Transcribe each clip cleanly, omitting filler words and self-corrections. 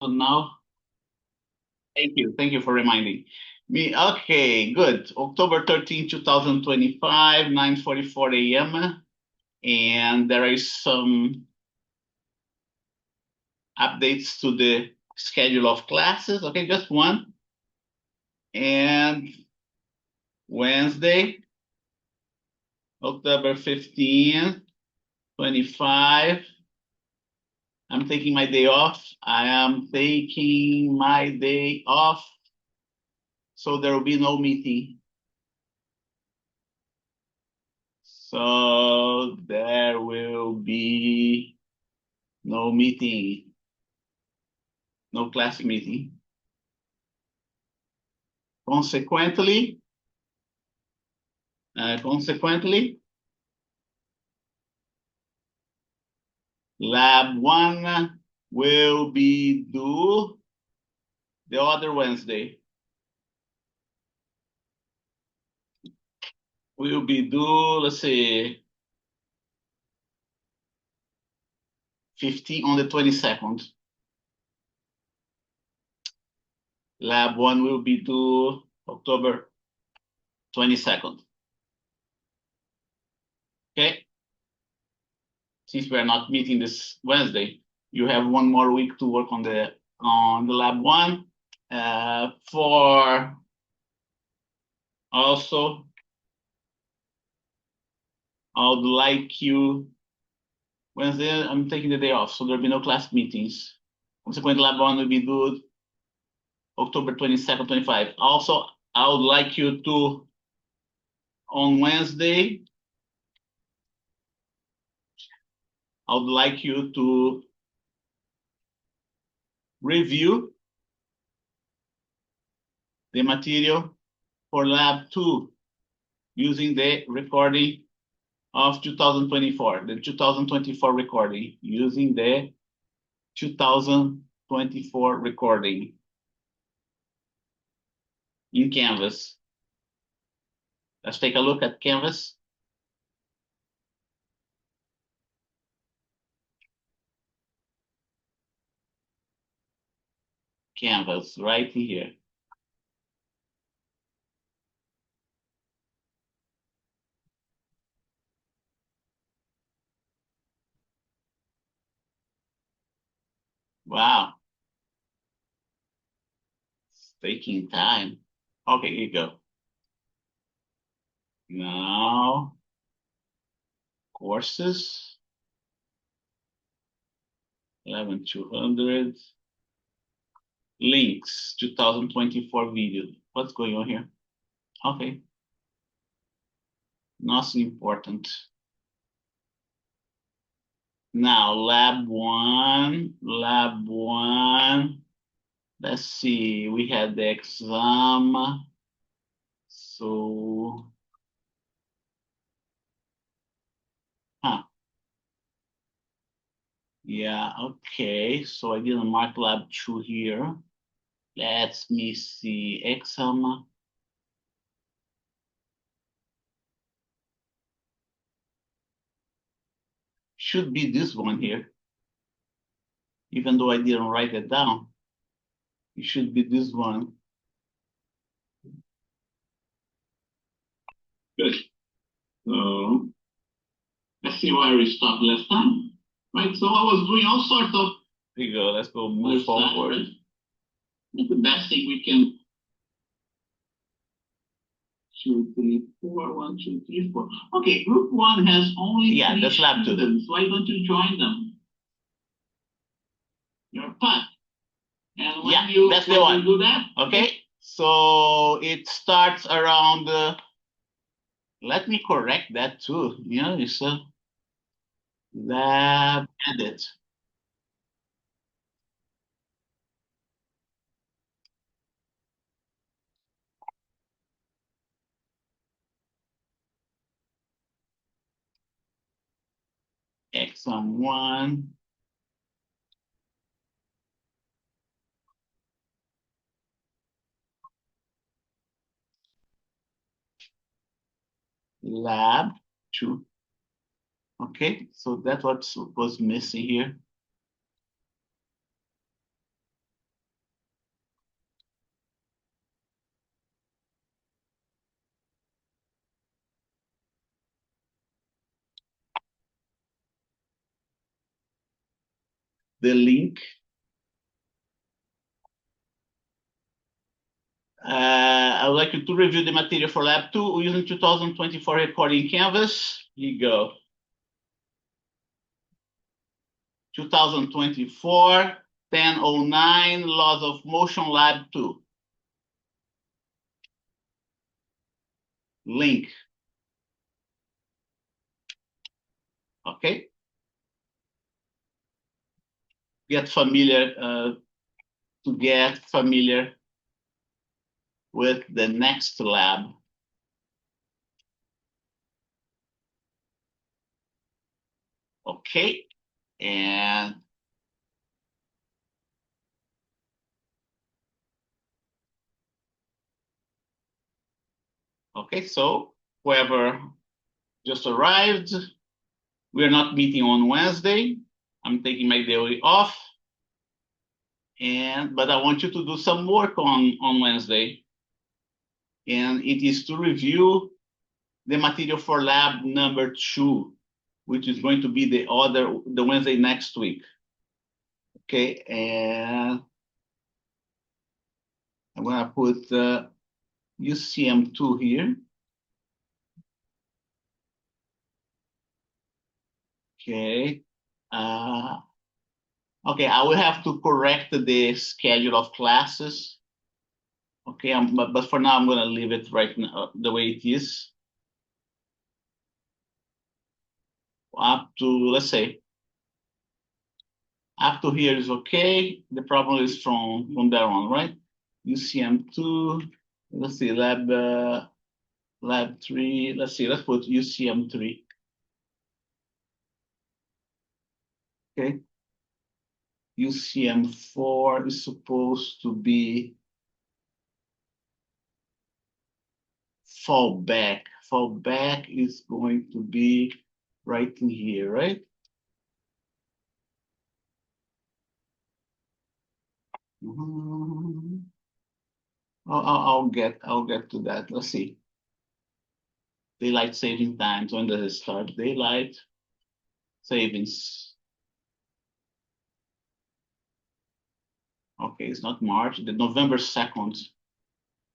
now. Thank you for reminding me. Okay, good. October 13, 2025, 9:44 a.m. And there is some updates to the schedule of classes. Okay, just one. And Wednesday, October 15th, 25. I'm taking my day off. I am taking my day off. So there will be no meeting. So there will be no meeting, no class meeting. Consequently, lab 1 will be due the other Wednesday. Will be due, let's see, 15 on the 22nd. Lab 1 will be due October 22nd. Okay? Since we are not meeting this Wednesday, you have one more week to work on the lab 1. For also, I would like you, Wednesday, I'm taking the day off, so there'll be no class meetings. Consequently, lab 1 will be due October 22nd, 25. Also, I would like you to, on Wednesday, I would like you to review the material for lab 2 using the recording of 2024, the 2024 recording, using the 2024 recording in Canvas. Let's take a look at Canvas. Canvas right here. Wow. It's taking time. Okay, here you go. Now, courses, 11,200. Links, 2024 video. What's going on here? Okay. Nothing important. Now, lab 1. Let's see, we had the exam. So, yeah, okay. So I didn't mark lab 2 here. Let me see, exam. Should be this one here. Even though I didn't write it down, it should be this one. Good. So let's see where we stopped last time. Right, so I was doing all sorts of. Here you go, let's go move forward. Right? The best thing we can. 2, 3, 4, 1, 2, 3, 4. Okay, group 1 has only 3 that's lab 2. Why don't you join them? Your path. And when that's the one. You do that, okay. So it starts around. Let me correct that too. You know, it's lab edit. Exam 1. Lab 2. Okay, so that's what was missing here. the link. I would like you to review the material for lab 2 using 2024 recording canvas. Here you go. 2024, 1009, Laws of Motion Lab 2. Link. Okay. Get familiar with the next lab. Okay. And okay, so whoever just arrived, we're not meeting on Wednesday. I'm taking my day off. But I want you to do some work on Wednesday. And it is to review the material for lab number 2, which is going to be the Wednesday next week. Okay, and I'm gonna put UCM2 here. Okay. Okay, I will have to correct the schedule of classes. Okay, but for now I'm gonna leave it right now the way it is. Up to, let's say, up to here is okay. The problem is from there on, right? UCM2, let's see, lab 3, let's see, let's put UCM3. Okay. UCM4 is supposed to be fallback. Fallback is going to be right in here, right? I'll get to that. Let's see. Daylight saving times. When does it start? Daylight savings. Okay, it's not March. The November 2nd.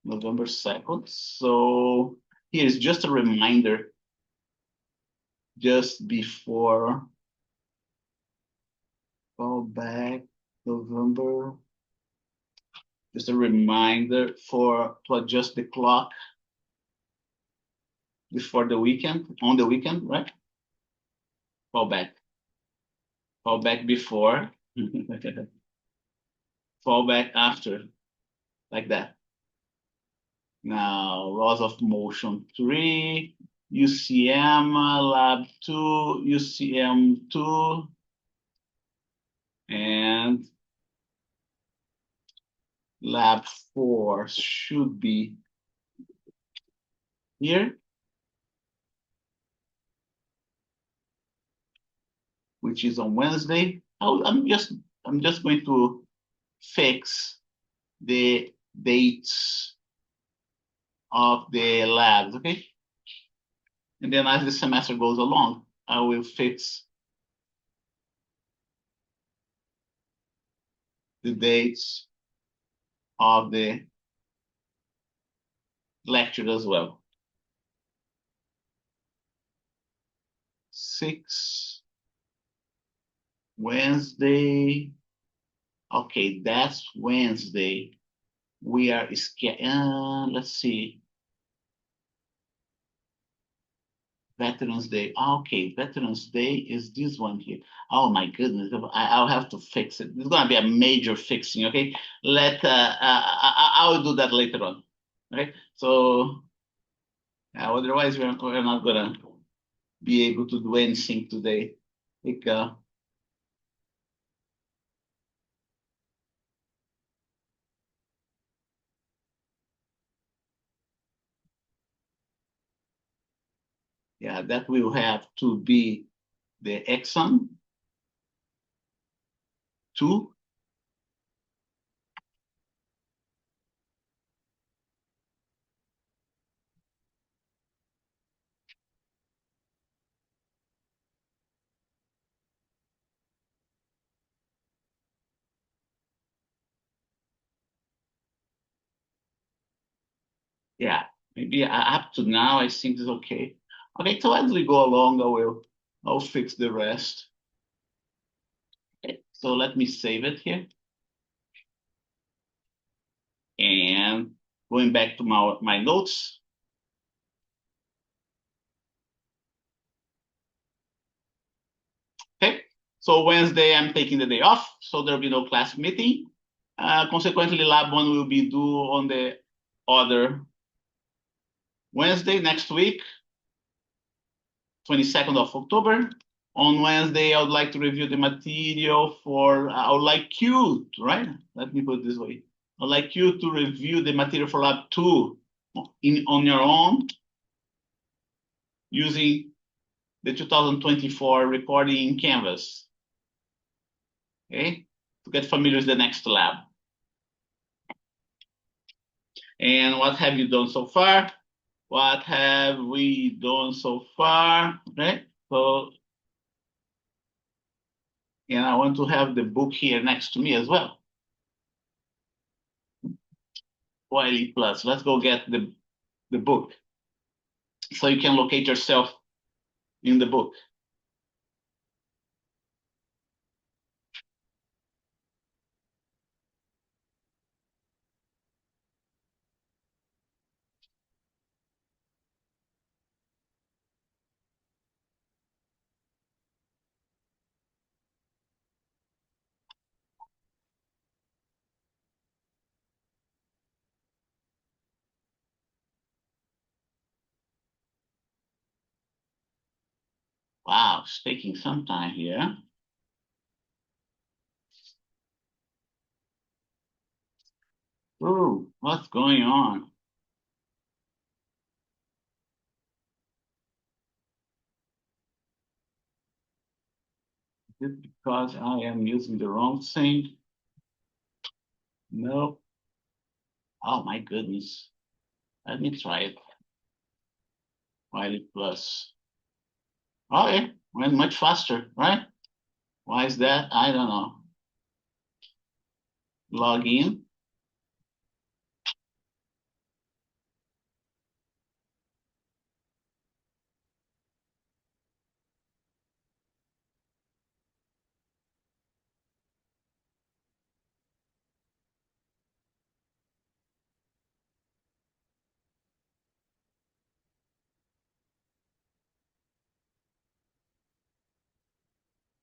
November 2nd. So here's just a reminder. Just before fallback, November. Just a reminder to adjust the clock before the weekend, on the weekend, right? Fallback. Fallback before. Fallback after, like that. Now, Laws of Motion 3, UCM, Lab 2, UCM 2, and Lab 4 should be here, which is on Wednesday. I'm just going to fix the dates of the labs, okay? And then as the semester goes along, I will fix the dates of the lecture as well. 6 Wednesday. Okay, that's Wednesday. We are let's see. Veterans Day. Okay, Veterans Day is this one here. Oh my goodness, I'll have to fix it. It's gonna be a major fixing. Okay, I will do that later on. Okay, so otherwise we're not gonna be able to do anything today. Yeah, that will have to be the exon 2. Yeah, maybe up to now, I think it's okay. Okay, so as we go along, I'll fix the rest. Okay, so let me save it here. And going back to my notes. Okay, so Wednesday, I'm taking the day off, so there'll be no class meeting. Consequently, lab one will be due on the other Wednesday next week, 22nd of October. On Wednesday, I would like to review the material for, I would like you to, right? Let me put it this way. I'd like you to review the material for lab two on your own using the 2024 recording in Canvas, okay? To get familiar with the next lab. And what have you done so far? What have we done so far, right? So, and I want to have the book here next to me as well. Wiley Plus, let's go get the book so you can locate yourself in the book. Wow, it's taking some time here. Ooh, what's going on? Is it because I am using the wrong thing? No. Oh my goodness. Let me try it. Wiley Plus. Oh yeah, went much faster, right? Why is that? I don't know. Log in.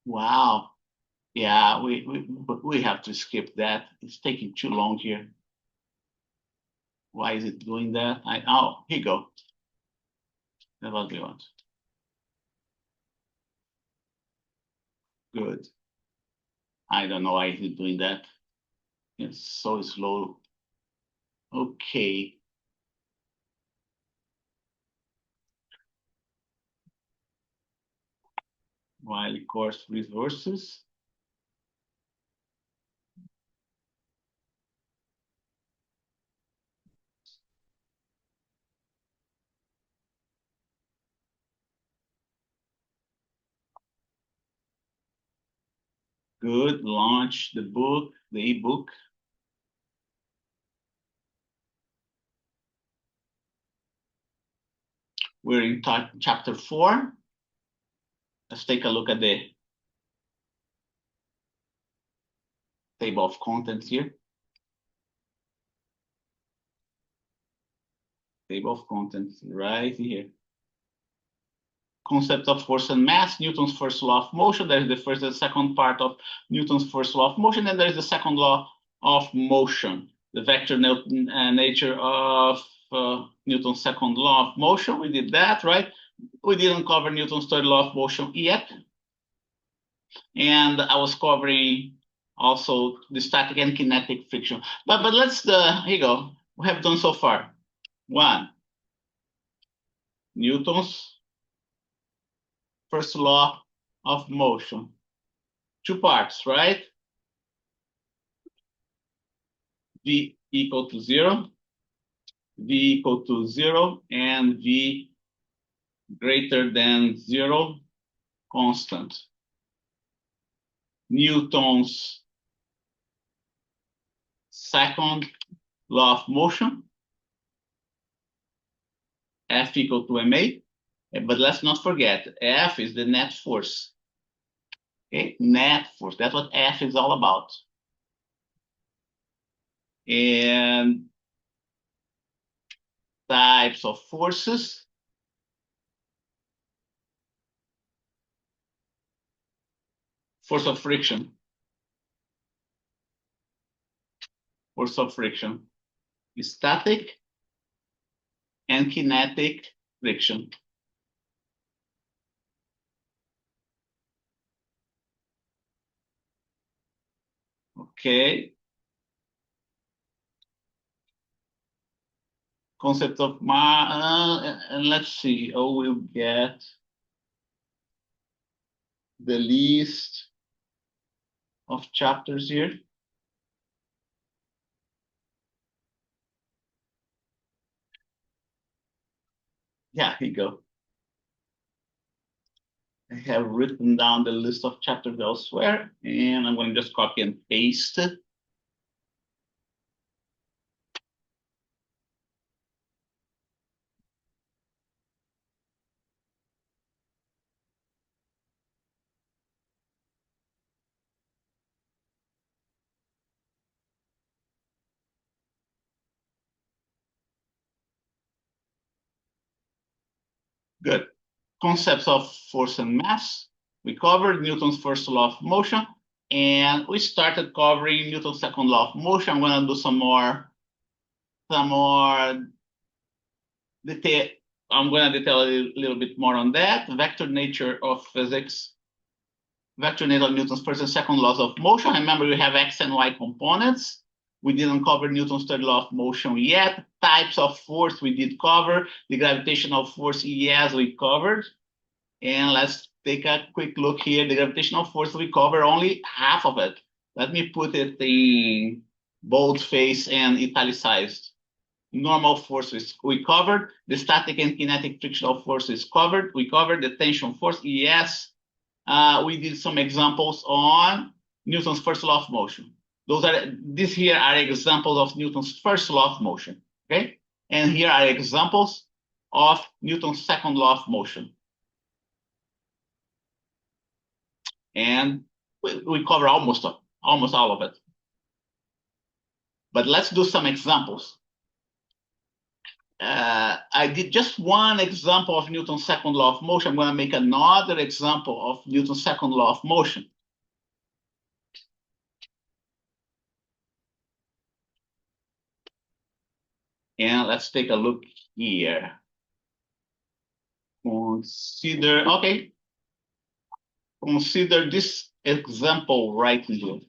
Wow. Yeah, we have to skip that. It's taking too long here. Why is it doing that? Oh, here you go. That's what we want. Good. I don't know why he's doing that. It's so slow. Okay. While course resources. Good. Launch the book, the ebook. We're in chapter 4. Let's take a look at the table of contents here. Table of contents right here. Concept of force and mass, Newton's first law of motion. There is the first and second part of Newton's first law of motion, and there is the second law of motion, the vector nature of Newton's second law of motion. We did that, right? We didn't cover Newton's third law of motion yet. And I was covering also the static and kinetic friction. But let's, here you go. We have done so far. 1, Newton's first law of motion. 2 parts, right? V equal to 0, V equal to 0, and V greater than 0 constant. Newton's second law of motion. F equal to ma. But let's not forget, F is the net force. Okay, net force. That's what F is all about. And types of forces. Force of friction. Force of friction. Static and kinetic friction. Okay. Concept of and let's see. Oh, we'll get the list of chapters here. Yeah, here you go. I have written down the list of chapters elsewhere, and I'm going to just copy and paste it. Good. Concepts of force and mass. We covered Newton's first law of motion, and we started covering Newton's second law of motion. I'm going to do some more detail. I'm going to detail a little bit more on that. Vector nature of physics. Vector nature of Newton's first and second laws of motion. Remember, we have x and y components. We didn't cover Newton's third law of motion yet. Types of force we did cover. The gravitational force, yes, we covered. And let's take a quick look here. The gravitational force, we cover only half of it. Let me put it in boldface and italicized. Normal forces we covered. The static and kinetic frictional forces covered. We covered the tension force, yes. We did some examples on Newton's first law of motion. These here are examples of Newton's first law of motion, okay? And here are examples of Newton's second law of motion. And we cover almost all of it. But let's do some examples. I did just one example of Newton's second law of motion. I'm going to make another example of Newton's second law of motion. And let's take a look here. Consider this example right here.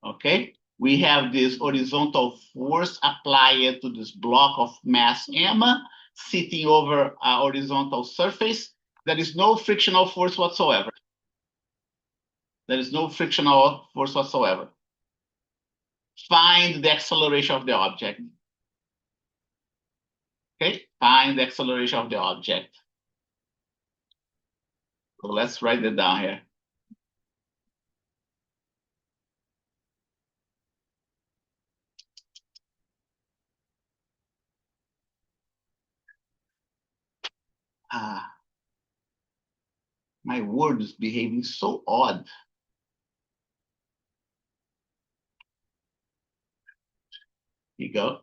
Okay, we have this horizontal force applied to this block of mass m sitting over a horizontal surface. There is no frictional force whatsoever. There is no frictional force whatsoever. Find the acceleration of the object. Okay, find the acceleration of the object. So let's write it down here. My word is behaving so odd. Here you go.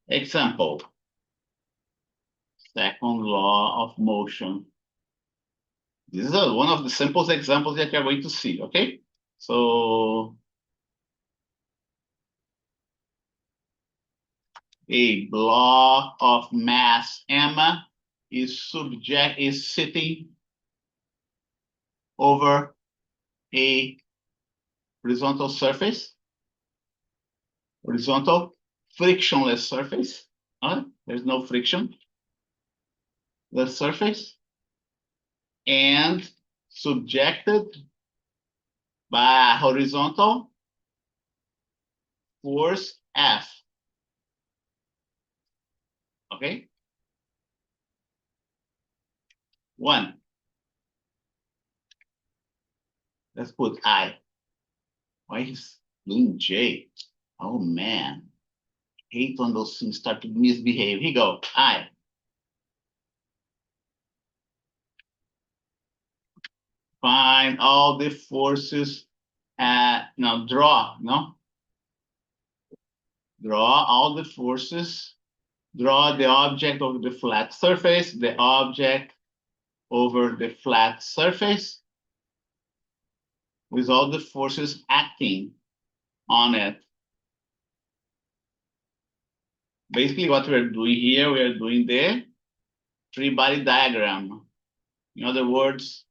Example. Second law of motion. This is one of the simplest examples that you're going to see, okay? So a block of mass m is sitting over a horizontal surface, horizontal frictionless surface. There's no friction. The surface, and subjected by a horizontal force F. Okay? One. Let's put I. Why is doing J? Oh man. hate when those things start to misbehave. Here you go. I. Find all the forces now draw, no? Draw all the forces. Draw the object over the flat surface, the object over the flat surface with all the forces acting on it. Basically, what we're doing here, we are doing the three-body diagram. In other words,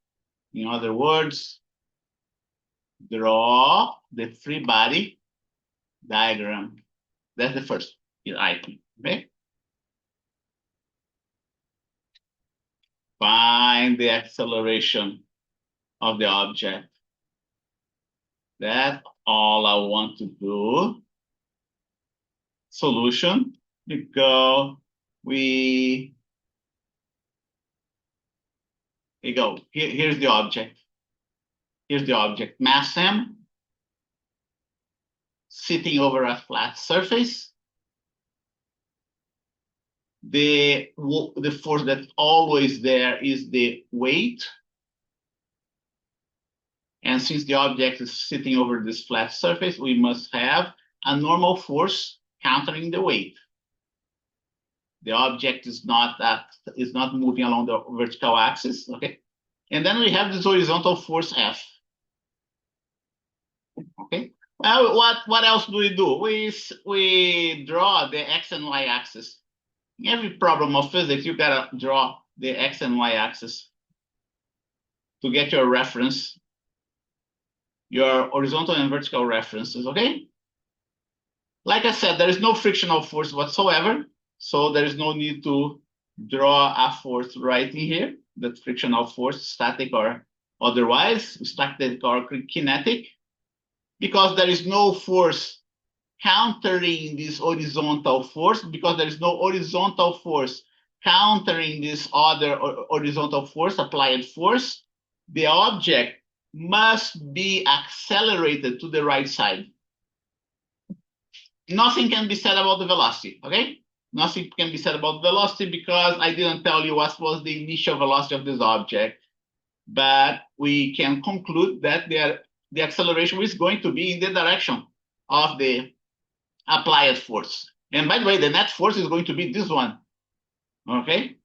draw the three-body diagram. That's the first item, okay? Find the acceleration of the object. That's all I want to do. Solution, because here you go. Here's the object. Here's the object, mass m, sitting over a flat surface. The force that's always there is the weight. And since the object is sitting over this flat surface, we must have a normal force countering the weight. The object is not moving along the vertical axis, okay? And then we have this horizontal force F. Okay. Well, what else do? We draw the x and y axis. In every problem of physics, you gotta draw the x and y axis to get your reference, your horizontal and vertical references. Okay. Like I said, there is no frictional force whatsoever, so there is no need to draw a force right in here. That frictional force, static or otherwise, static or kinetic. Because there is no force countering this horizontal force, because there is no horizontal force countering this other horizontal force, applied force, the object must be accelerated to the right side. Nothing can be said about the velocity, okay? Nothing can be said about velocity because I didn't tell you what was the initial velocity of this object. But we can conclude that the acceleration is going to be in the direction of the applied force. And by the way, the net force is going to be this one, okay?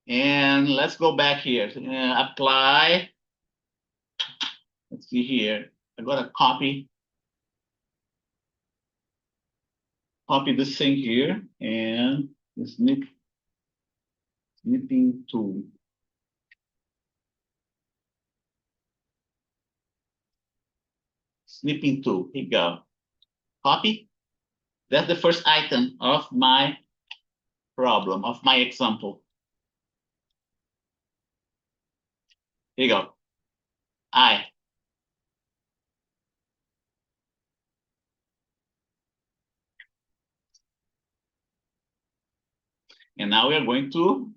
And let's go back here. Apply. Let's see here. I got to copy this thing here and the snipping tool. Snipping tool. Here you go. Copy. That's the first item of my problem, of my example. Here you go. I. And now we are going to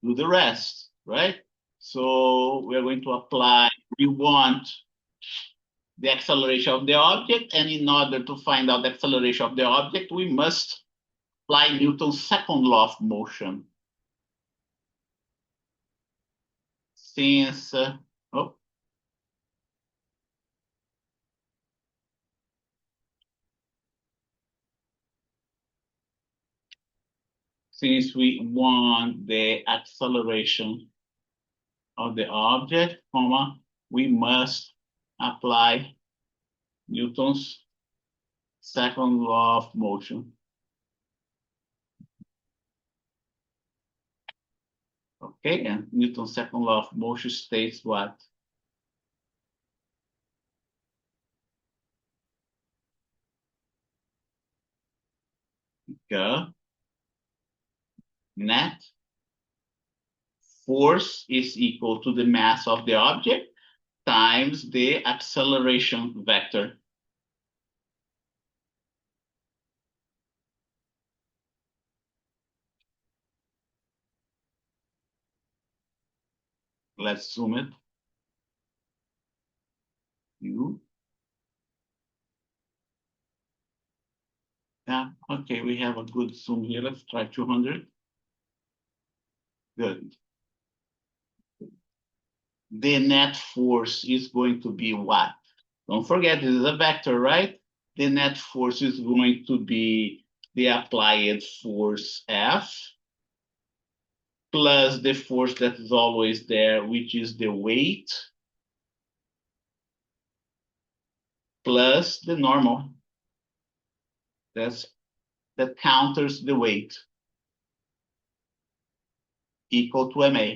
do the rest, right? So we are going to apply, we want the acceleration of the object, and in order to find out the acceleration of the object, we must apply Newton's second law of motion. Since since we want the acceleration of the object, we must apply Newton's second law of motion. Okay, and Newton's second law of motion states what? Net force is equal to the mass of the object times the acceleration vector. Let's zoom it. U Yeah, okay, we have a good zoom here. Let's try 200. Good. The net force is going to be what? Don't forget, this is a vector, right? The net force is going to be the applied force F plus the force that is always there, which is the weight, plus the normal. That counters the weight, equal to ma.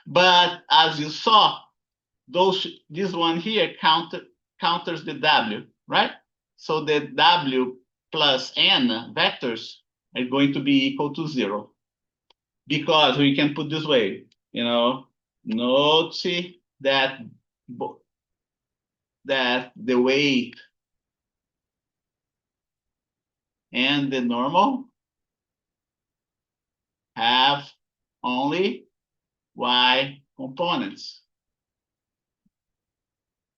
But as you saw, this one here counters the w, right? So the w plus n vectors are going to be equal to 0, because we can put this way, note that the weight and the normal have only y components.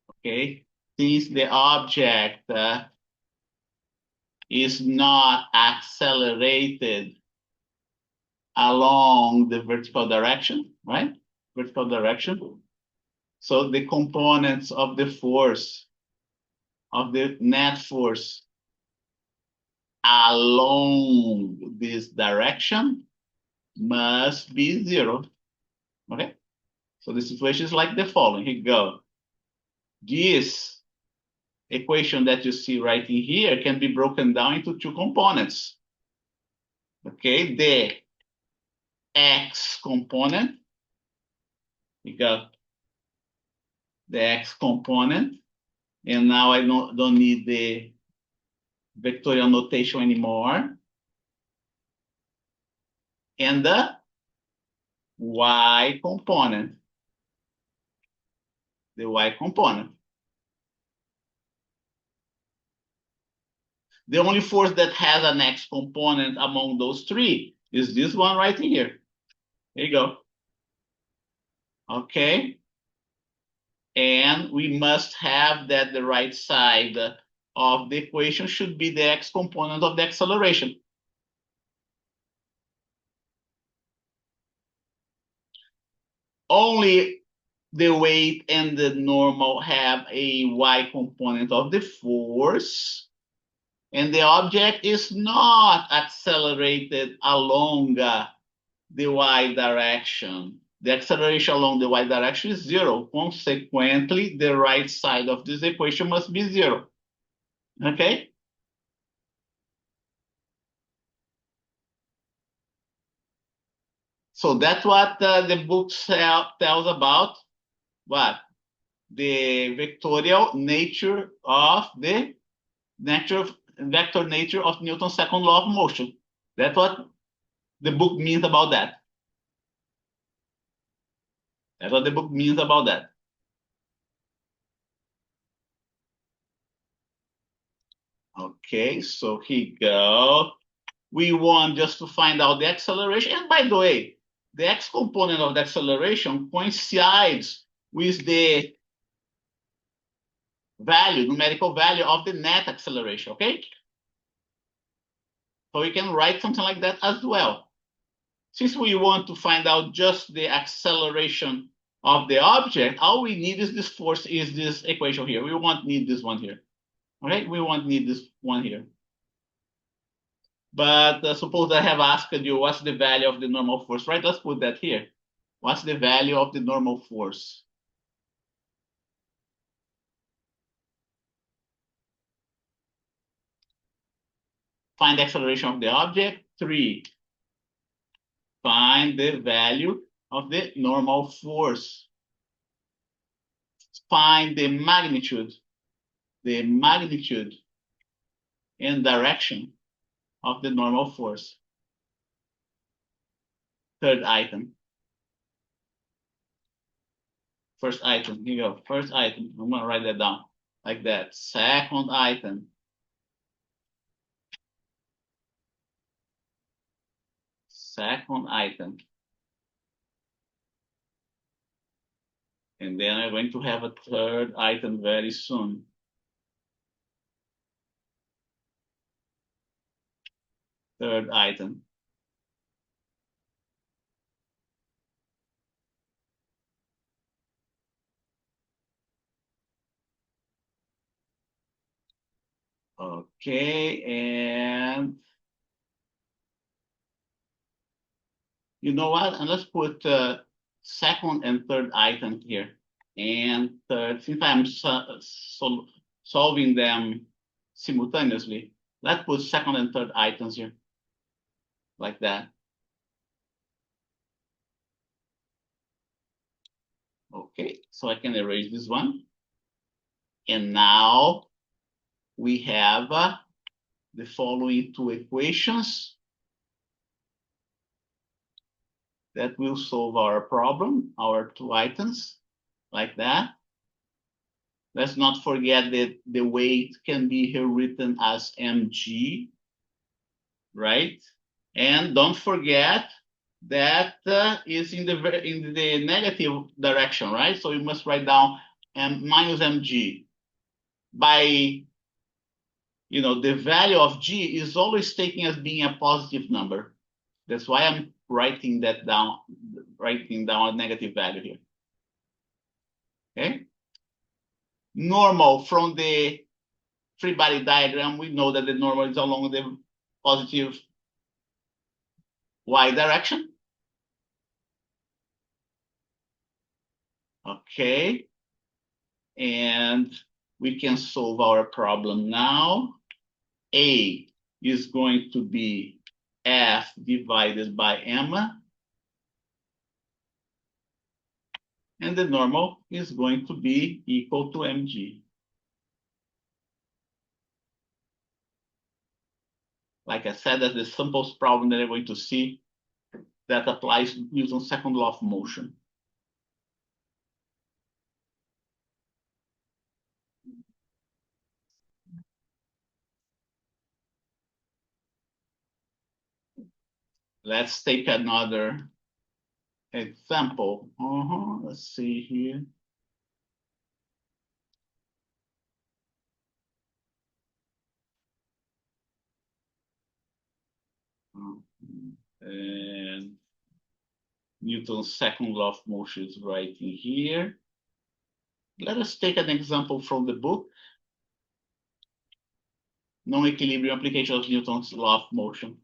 Okay, since the object is not accelerated along the vertical direction, right? Vertical direction. So the components of the force, of the net force along this direction must be 0. Okay? So the situation is like the following. Here you go. This equation that you see right in here can be broken down into 2 components. Okay, the x component, you got the x component, and now I don't need the vectorial notation anymore, and the y component, the y component. The only force that has an x component among those 3 is this one right here. There you go. Okay. And we must have that the right side of the equation should be the x component of the acceleration. Only the weight and the normal have a y component of the force, and the object is not accelerated along the y direction. The acceleration along the y direction is 0. Consequently, the right side of this equation must be 0. Okay? So that's what the book tells about what? The vectorial nature of the vector nature of Newton's second law of motion. That's what the book means about that. That's what the book means about that. Okay, so here you go. We want just to find out the acceleration. And by the way, the x component of the acceleration coincides with the value, numerical value of the net acceleration, okay? So we can write something like that as well. Since we want to find out just the acceleration of the object, all we need is this force, is this equation here. We won't need this one here. Okay, we won't need this one here. But suppose I have asked you what's the value of the normal force, right? Let's put that here. What's the value of the normal force? Find the acceleration of the object. 3. Find the value of the normal force. Find the magnitude and direction of the normal force. Third item. First item, here you go. First item, I'm gonna write that down like that. Second item. Second item. And then I'm going to have a third item very soon. third item. Okay, and you know what? And let's put second and third item here. And since I'm solving them simultaneously, let's put second and third items here, like that. Okay, so I can erase this one. And now we have the following two equations that will solve our problem, our two items, like that. Let's not forget that the weight can be here written as mg, right? And don't forget that is in the negative direction, right? So you must write down minus mg. By, the value of g is always taken as being a positive number. That's why I'm writing down a negative value here. Okay. Normal from the free body diagram, we know that the normal is along the positive y direction. Okay. And we can solve our problem now. A is going to be F divided by M. And the normal is going to be equal to mg. Like I said, that's the simplest problem that I'm going to see that applies Newton's second law of motion. Let's take another example. Let's see here. And Newton's second law of motion is right in here. Let us take an example from the book. Non-equilibrium application of Newton's law of motion.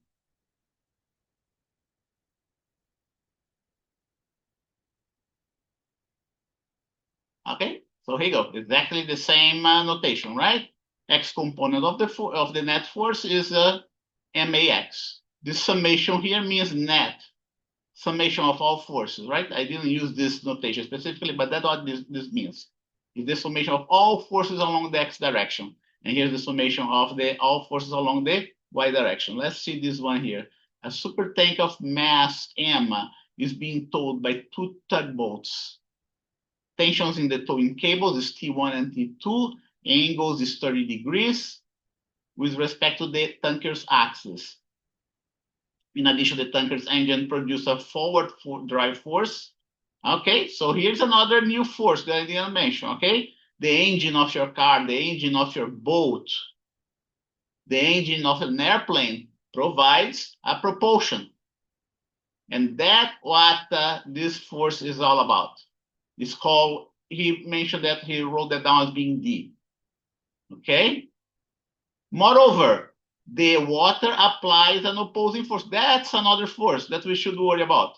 Okay, so here you go. Exactly the same notation, right? X component of the net force is max. This summation here means net summation of all forces, right? I didn't use this notation specifically, but that's what this means. It's the summation of all forces along the x direction. And here's the summation of all forces along the y direction. Let's see this one here. A super tank of mass m is being towed by two tugboats. Tensions in the towing cables is T1 and T2. Angles is 30 degrees with respect to the tanker's axis. In addition, the tanker's engine produces a forward drive force. Okay, so here's another new force that I didn't mention, okay? The engine of your car, the engine of your boat, the engine of an airplane provides a propulsion. And that's what this force is all about. It's called, he mentioned that he wrote that down as being D. Okay? Moreover, the water applies an opposing force. That's another force that we should worry about.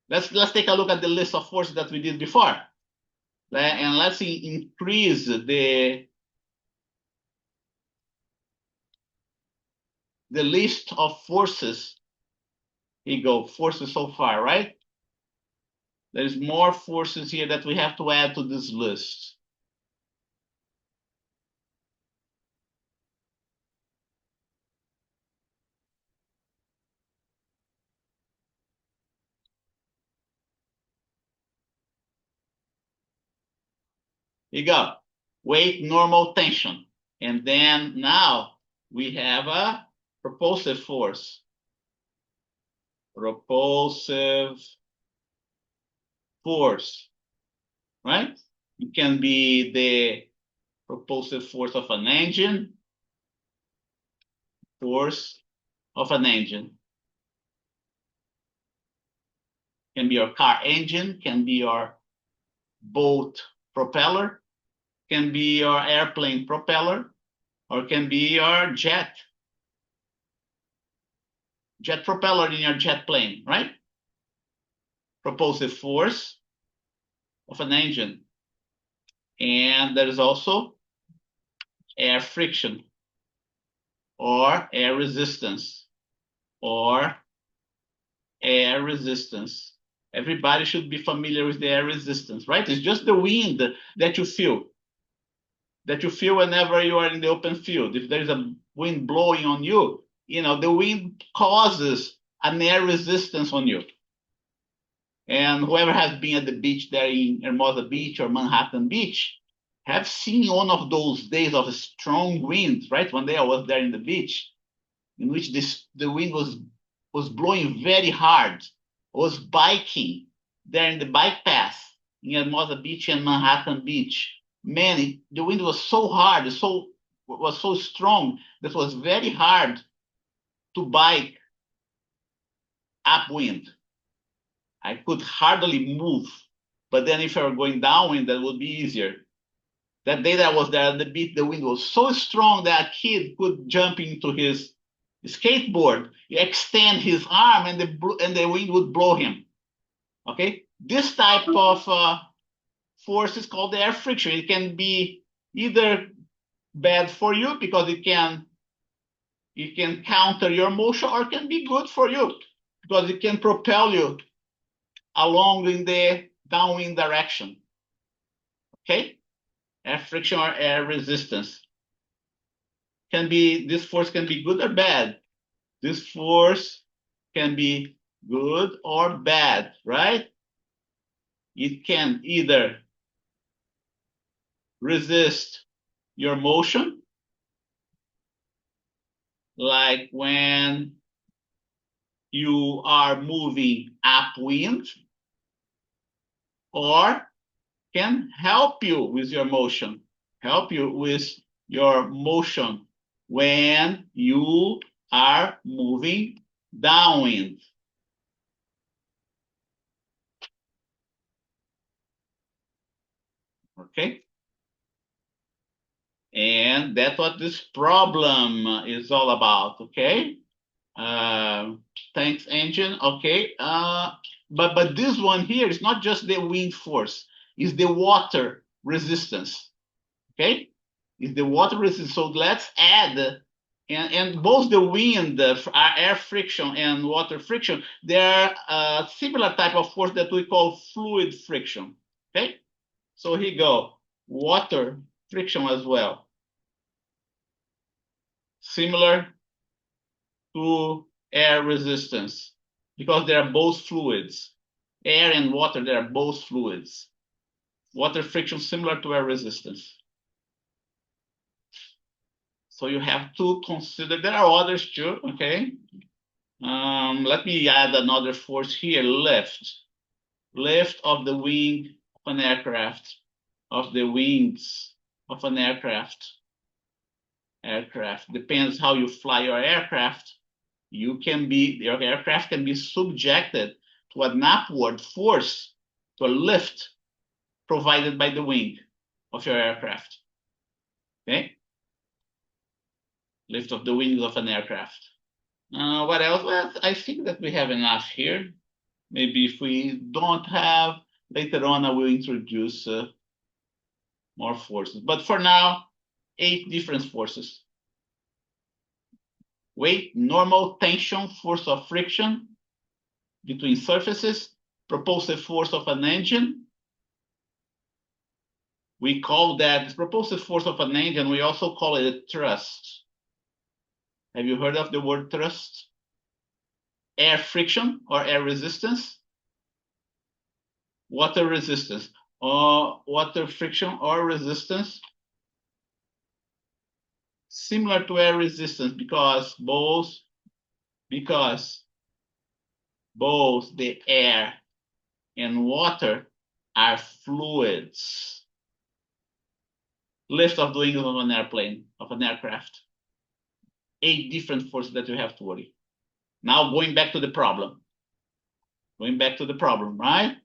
Let's take a look at the list of forces that we did before. And let's increase the list of forces. Here you go, forces so far, right? There's more forces here that we have to add to this list. Here you go, weight, normal, tension. And then now we have a propulsive force. Propulsive force, right? It can be the propulsive force of an engine, force of an engine. Can be your car engine, can be your boat propeller, can be your airplane propeller, or can be your jet propeller in your jet plane, right? Propulsive force of an engine. And there is also air friction or air resistance or air resistance. Everybody should be familiar with the air resistance, right? It's just the wind that you feel whenever you are in the open field. If there's a wind blowing on you, the wind causes an air resistance on you. And whoever has been at the beach there in Hermosa Beach or Manhattan Beach have seen one of those days of strong wind, right? One day I was there in the beach, in which the wind was blowing very hard. I was biking there in the bike path in Hermosa Beach and Manhattan Beach. Man, the wind was so hard, was so strong that it was very hard to bike upwind. I could hardly move. But then if I were going downwind, that would be easier. That day that I was there at the beach, the wind was so strong that a kid could jump into his skateboard, extend his arm, and the wind would blow him. Okay? This type of force is called air friction. It can be either bad for you because it can counter your motion, or it can be good for you because it can propel you along in the downwind direction. Okay? Air friction or air resistance. This force can be good or bad. This force can be good or bad, right? It can either resist your motion, like when you are moving upwind, or can help you with your motion, when you are moving downwind. Okay? And that's what this problem is all about, okay? Thanks, engine, okay. But this one here is not just the wind force, it's the water resistance, okay? It's the water resistance. So let's add, and both the wind, air friction and water friction, they're a similar type of force that we call fluid friction, okay? So here you go, water friction as well. Similar to air resistance, because they are both fluids. Air and water, they are both fluids. Water friction similar to air resistance. So you have to consider, there are others too, okay? Let me add another force here, lift. Lift of the wing of an aircraft, of the wings of an aircraft. Depends how you fly your aircraft. Your aircraft can be subjected to an upward force, to a lift provided by the wing of your aircraft. Okay? Lift of the wings of an aircraft. What else? Well, I think that we have enough here. Maybe if we don't have, later on I will introduce more forces. But for now, 8 different forces. Weight, normal, tension, force of friction between surfaces, propulsive force of an engine. We call that propulsive force of an engine, we also call it a thrust. Have you heard of the word thrust? Air friction or air resistance? Water resistance or water friction or resistance? Similar to air resistance because both the air and water are fluids. Lift of the wings of an airplane, of an aircraft. 8 different forces that you have to worry. Now going back to the problem. Going back to the problem, right?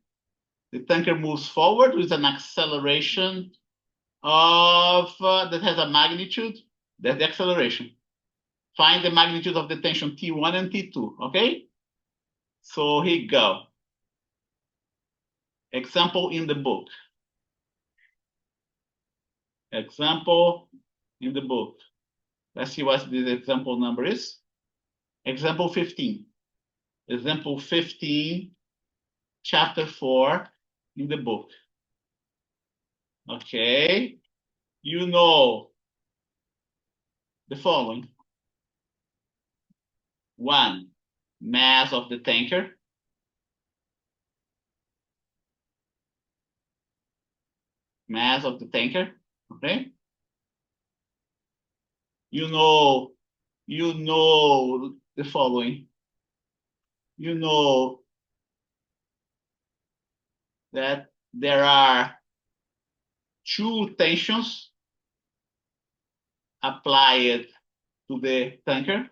The tanker moves forward with an acceleration of that has a magnitude. That's the acceleration. Find the magnitude of the tension T1 and T2, okay? So here you go. Example in the book. Example in the book. Let's see what the example number is. Example 15. Example 15, chapter 4 in the book. Okay. You know the following. 1, mass of the tanker. Mass of the tanker, okay? You know the following. You know that there are 2 tensions applied to the tanker,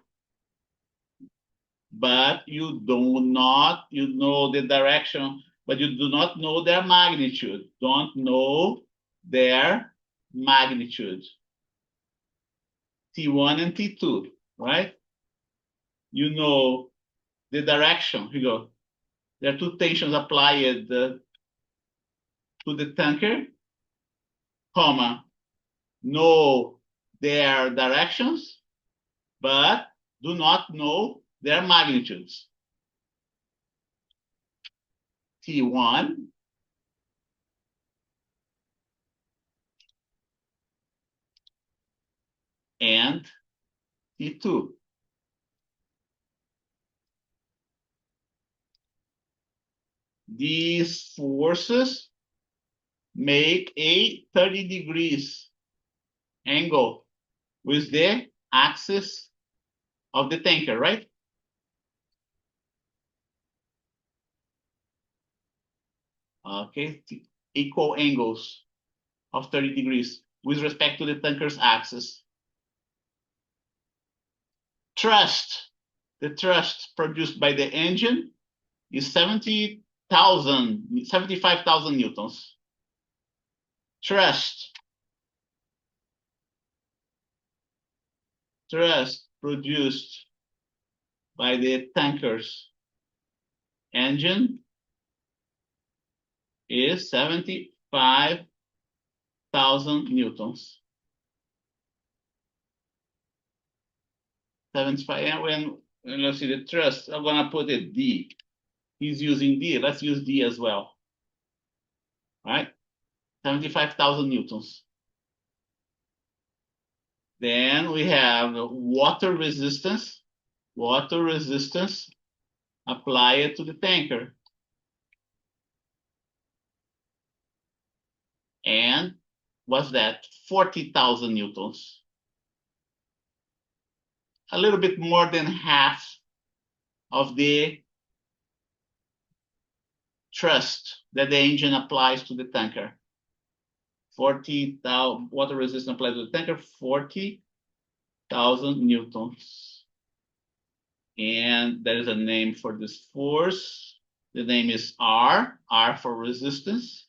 but you know the direction, but you do not know their magnitude. Don't know their magnitude. T1 and T2, right? You know the direction. Here you go. There are 2 tensions applied to the tanker, comma, know their directions, but do not know their magnitudes. T1 and T2. These forces make a 30 degrees angle with the axis of the tanker, right? Okay, equal angles of 30 degrees with respect to the tanker's axis. Thrust, the thrust produced by the engine is 75,000 newtons. Thrust produced by the tanker's engine is 75,000 newtons. 75, and when let's see the thrust, I'm gonna put it D. He's using D, let's use D as well. Right? 75,000 newtons. Then we have water resistance applied to the tanker. And what's that? 40,000 newtons. A little bit more than half of the thrust that the engine applies to the tanker. 40,000 water resistance applied to the tanker, 40,000 newtons. And there is a name for this force. The name is R for resistance.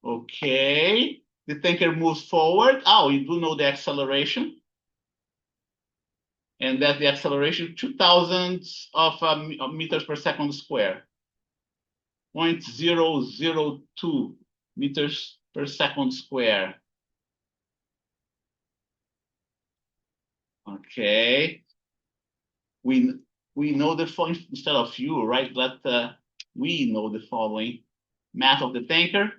Okay, the tanker moves forward. Oh, you do know the acceleration. And that's the acceleration, 2,000 of meters per second square. 0.002 meters per second square. Okay. We know the following instead of you, right? But we know the following. Mass of the tanker.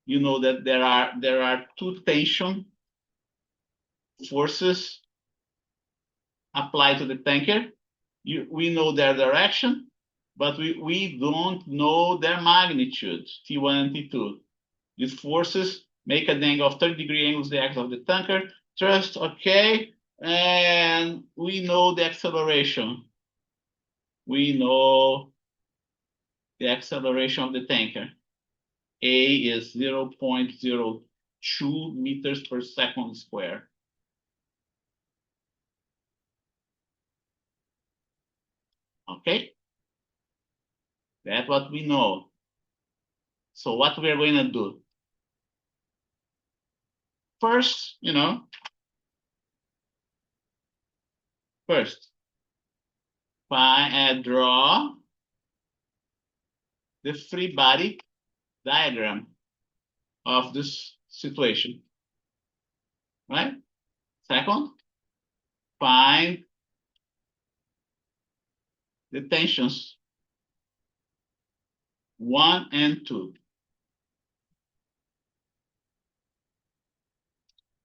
You know that there are 2 tension forces applied to the tanker. We know their direction, but we don't know their magnitude, T1 and T2. These forces make an angle of 30-degree angles the axis of the tanker. Thrust, okay, and we know the acceleration. We know the acceleration of the tanker. A is 0.02 meters per second square. Okay, that's what we know. So what we're going to do first, first, draw the free body diagram of this situation, right? Second, find the tensions 1 and 2.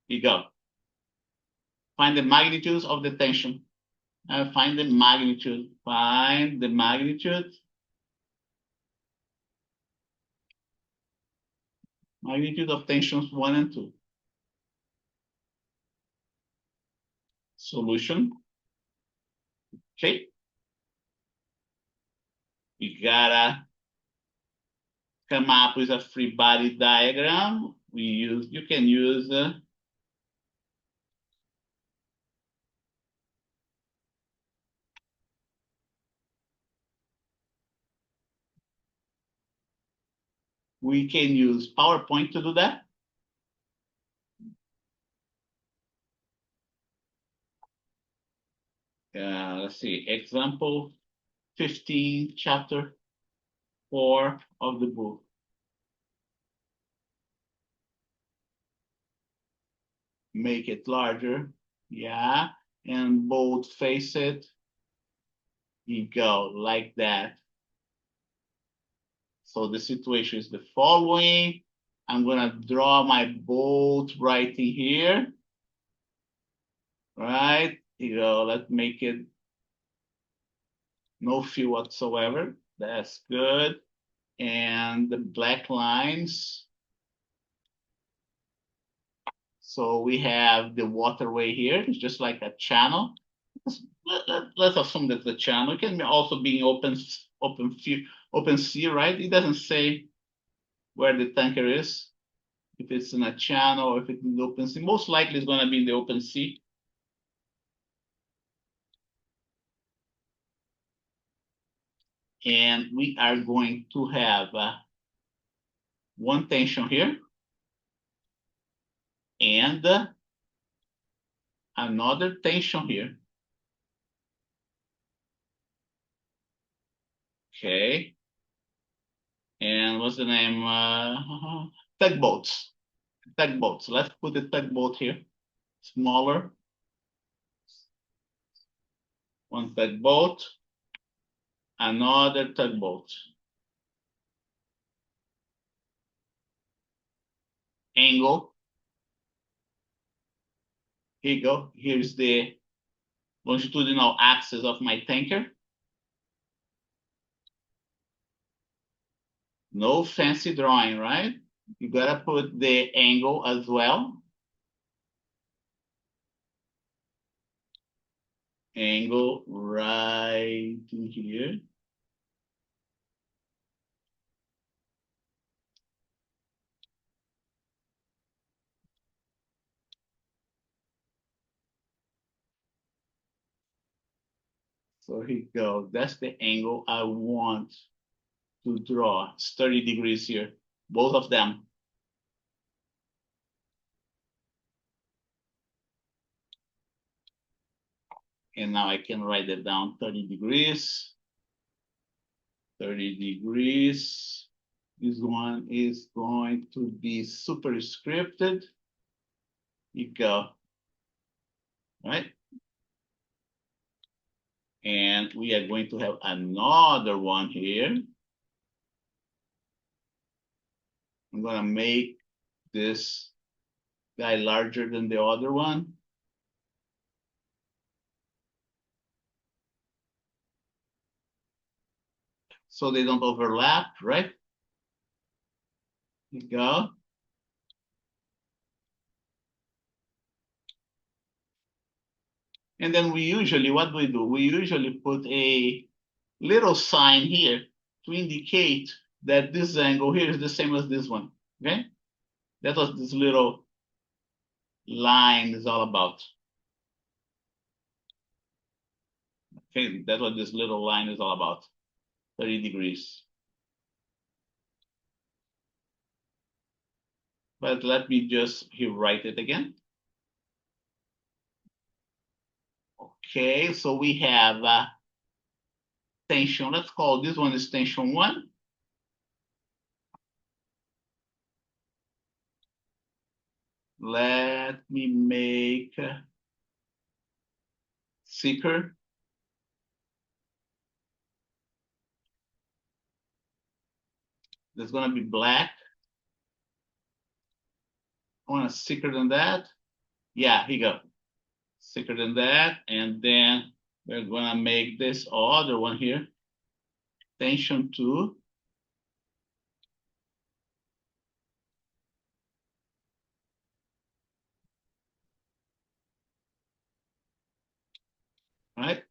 You go. Find the magnitudes of the tension. Find the magnitude. Find the magnitude. Magnitude of tensions 1 and 2. Solution. Okay. We gotta come up with a free body diagram. You can use we can use PowerPoint to do that. Let's see, example 15, chapter 4 of the book. Make it larger, yeah, and bold face it. You go like that. So the situation is the following. I'm gonna draw my bold writing here, right? You go, let's make it no fill whatsoever. That's good. And the black lines. So we have the waterway here. It's just like a channel. Let's assume that's the channel. It can also be open sea, right? It doesn't say where the tanker is. If it's in a channel or if it's in the open sea. Most likely it's going to be in the open sea. And we are going to have one tension here and another tension here. Okay. And what's the name? Tugboats. Tugboats. Let's put the tugboat here. Smaller. One tugboat. Another tugboat. Angle. Here you go. Here's the longitudinal axis of my tanker. No fancy drawing, right? You gotta put the angle as well. Angle right in here. So here you go. That's the angle I want to draw. It's 30 degrees here, both of them. And now I can write it down, 30 degrees. 30 degrees. This one is going to be superscripted. You go, right? And we are going to have another one here. I'm gonna make this guy larger than the other one. So they don't overlap, right? Here you go. And then we usually, what do? We usually put a little sign here to indicate that this angle here is the same as this one, okay? That's what this little line is all about. Okay, that's what this little line is all about. 30 degrees. But let me just rewrite it again. Okay, so we have tension. Let's call this one is tension 1. Let me make thicker. That's going to be black. I want to thicker than that. Yeah, here you go. Thicker than that. And then we're going to make this other one here. Tension 2. Right?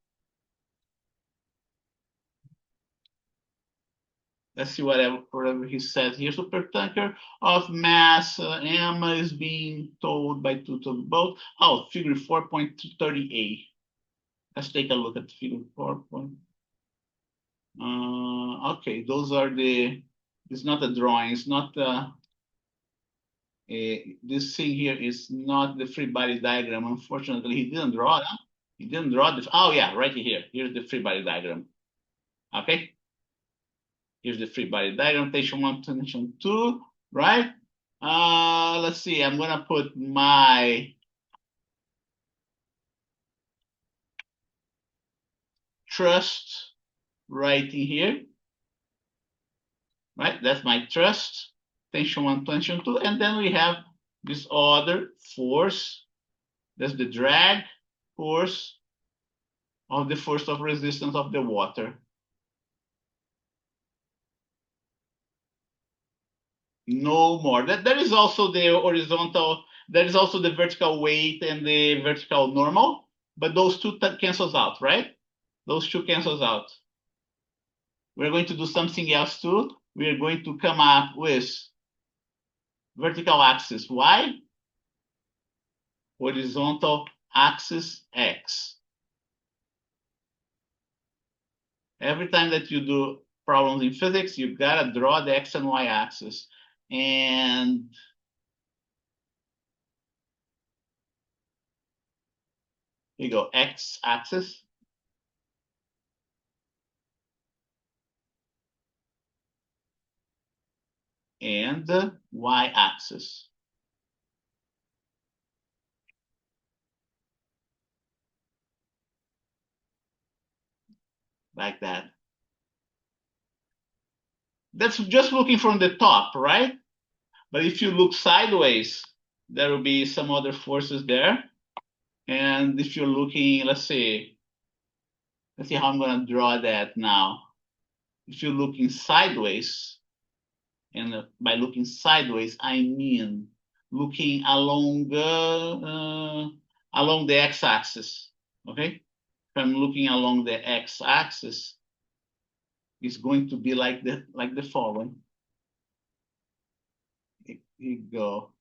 Let's see whatever he says here. Supertanker of mass M is being towed by two tugboats. Oh, figure 4.30a. Let's take a look at figure 4. Okay, those are the. It's not a drawing. It's not this thing here is not the free body diagram. Unfortunately, he didn't draw it. He didn't draw this. Oh yeah, right here. Here's the free body diagram. Okay. Here's the free body diagram, tension 1, tension 2, right? Let's see, I'm gonna put my thrust right in here, right? That's my thrust, tension 1, tension 2, and then we have this other force, that's the drag force of the force of resistance of the water. No more. That is also the horizontal, there is also the vertical weight and the vertical normal, but those two cancels out, right? Those two cancels out. We're going to do something else too. We're going to come up with vertical axis Y, horizontal axis X. Every time that you do problems in physics, you've got to draw the X and Y axis. And here you go, X axis. And the Y axis. Like that. That's just looking from the top, right? But if you look sideways, there will be some other forces there. And if you're looking, let's see how I'm going to draw that now. If you're looking sideways, and by looking sideways, I mean looking along the x-axis. Okay, if I'm looking along the x-axis, it's going to be like the following. Here you go.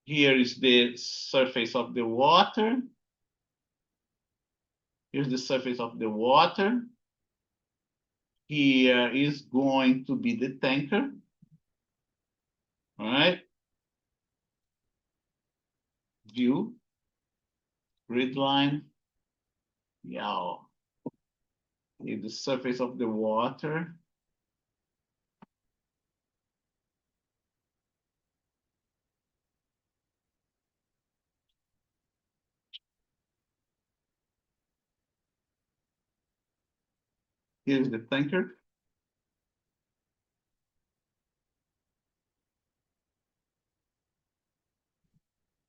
Here is the surface of the water. Here's the surface of the water. Here is going to be the tanker. All right. View, grid line. Yeah. Here's the surface of the water. Here's the tanker.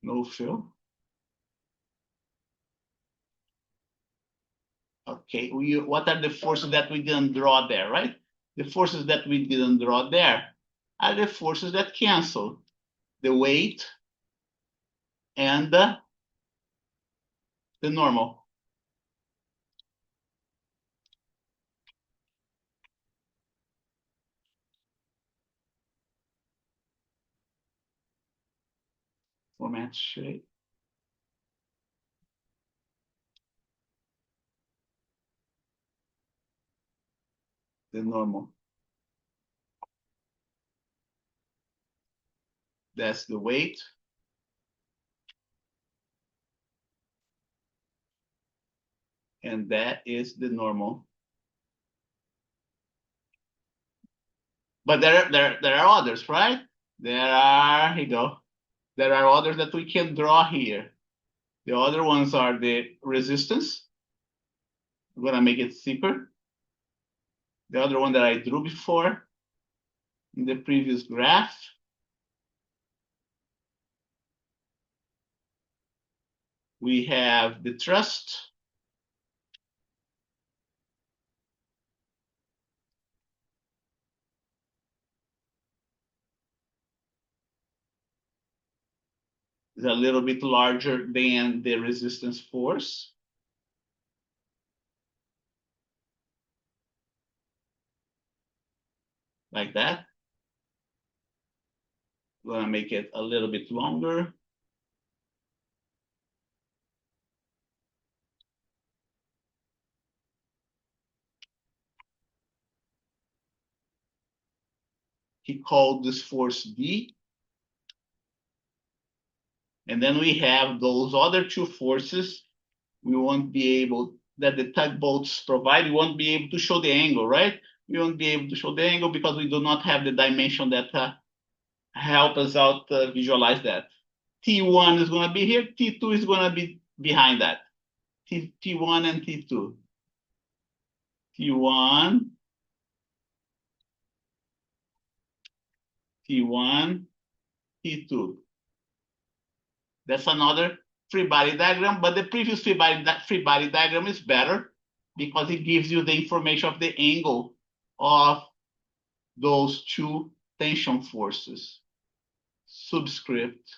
No fill. Okay, what are the forces that we didn't draw there, right? The forces that we didn't draw there are the forces that cancel. The weight and the normal. Format shape. the normal. That's the weight. And that is the normal. But there are others, right? Here you go. There are others that we can draw here. The other ones are the resistance. I'm gonna make it thicker. The other one that I drew before in the previous graph. We have the thrust. Is a little bit larger than the resistance force. Like that. I'm gonna make it a little bit longer. He called this force D. And then we have those other two forces. We won't be able, that the tugboats provide, we won't be able to show the angle, right? We won't be able to show the angle because we do not have the dimension that help us out visualize that. T1 is going to be here. T2 is going to be behind that. T1 and T2. T1, T1, T2. That's another free body diagram, but the previous free body diagram is better because it gives you the information of the angle of those two tension forces. Subscript.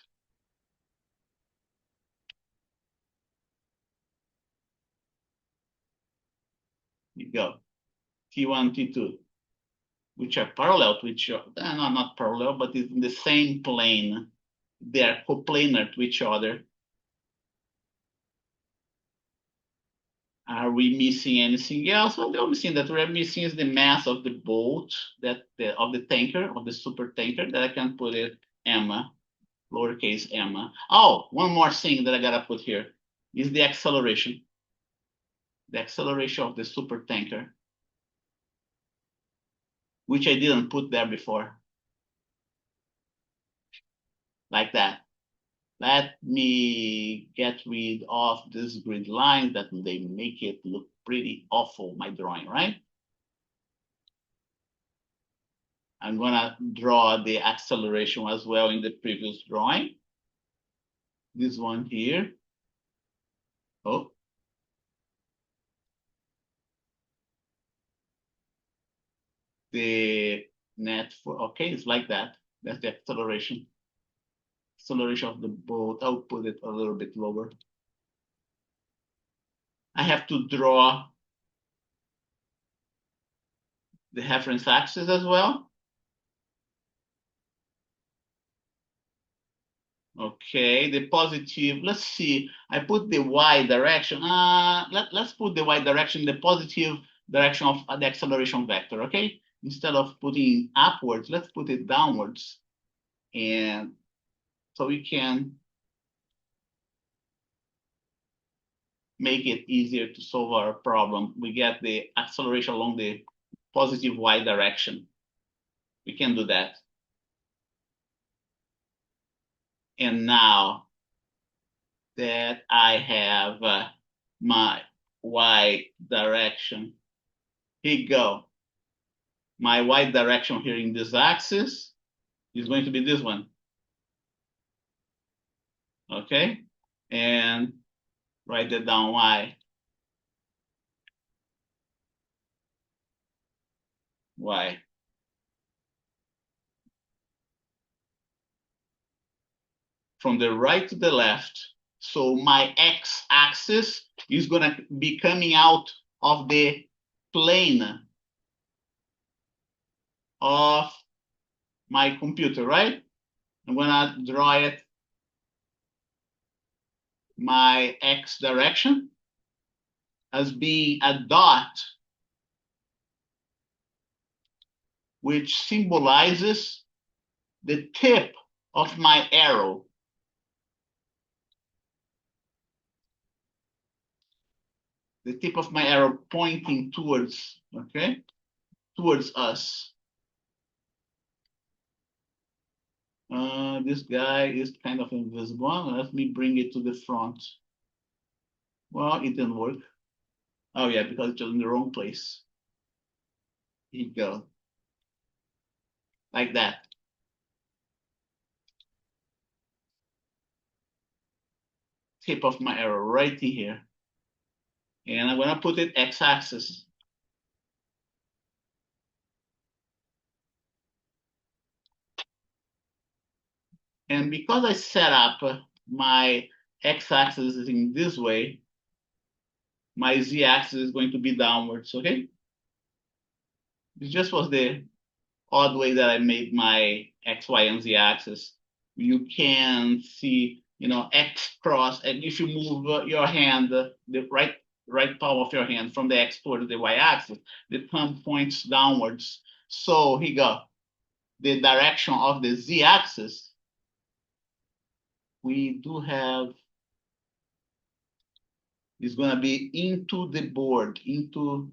You go. T1, T2, which are parallel to each other. No, not parallel, but it's in the same plane. They are coplanar to each other. Are we missing anything else? Well, the only thing that we're missing is the mass of the boat, of the tanker, of the super tanker, that I can put it M, lowercase m. Oh, one more thing that I gotta put here is the acceleration. The acceleration of the super tanker, which I didn't put there before. Like that. Let me get rid of this grid line that they make it look pretty awful, my drawing, right? I'm gonna draw the acceleration as well in the previous drawing. This one here. Oh. The net for, okay, it's like that. That's the acceleration. Acceleration of the boat. I'll put it a little bit lower. I have to draw the reference axis as well. Okay, the positive, let's see, I put the y direction. Let's put the y direction, the positive direction of the acceleration vector, okay? Instead of putting upwards, let's put it downwards. And so we can make it easier to solve our problem. We get the acceleration along the positive y direction. We can do that. And now that I have my y direction, here you go. My y direction here in this axis is going to be this one. Okay? And write that down, y. Y. From the right to the left. So my x-axis is going to be coming out of the plane of my computer, right? I'm going to draw it my x direction as being a dot which symbolizes the tip of my arrow. The tip of my arrow pointing towards, okay, towards us. This guy is kind of invisible. Let me bring it to the front. Well, it didn't work. Oh yeah, because it's in the wrong place. Here you go. Like that. Tip of my arrow right in here. And I'm gonna put it x-axis. And because I set up my x-axis in this way, my z-axis is going to be downwards, okay? This just was the odd way that I made my x, y, and z axis. You can see, x cross, and if you move your hand, the right palm of your hand from the x towards the y axis, the thumb points downwards. So here you go. The direction of the z axis, we do have, is going to be into the board, into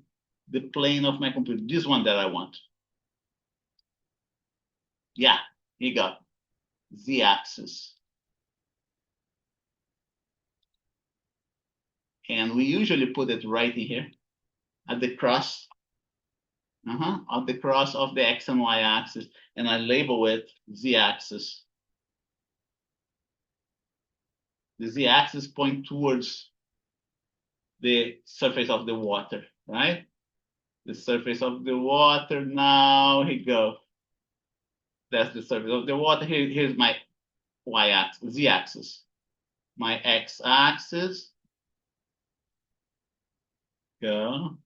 the plane of my computer. This one that I want. Yeah, here you go. Z axis. And we usually put it right in here at the cross, at the cross of the x and y axis, and I label it z axis. The z axis point towards the surface of the water, right? The surface of the water. Now here you go. That's the surface of the water. Here's my y axis, z axis. My x axis. Go.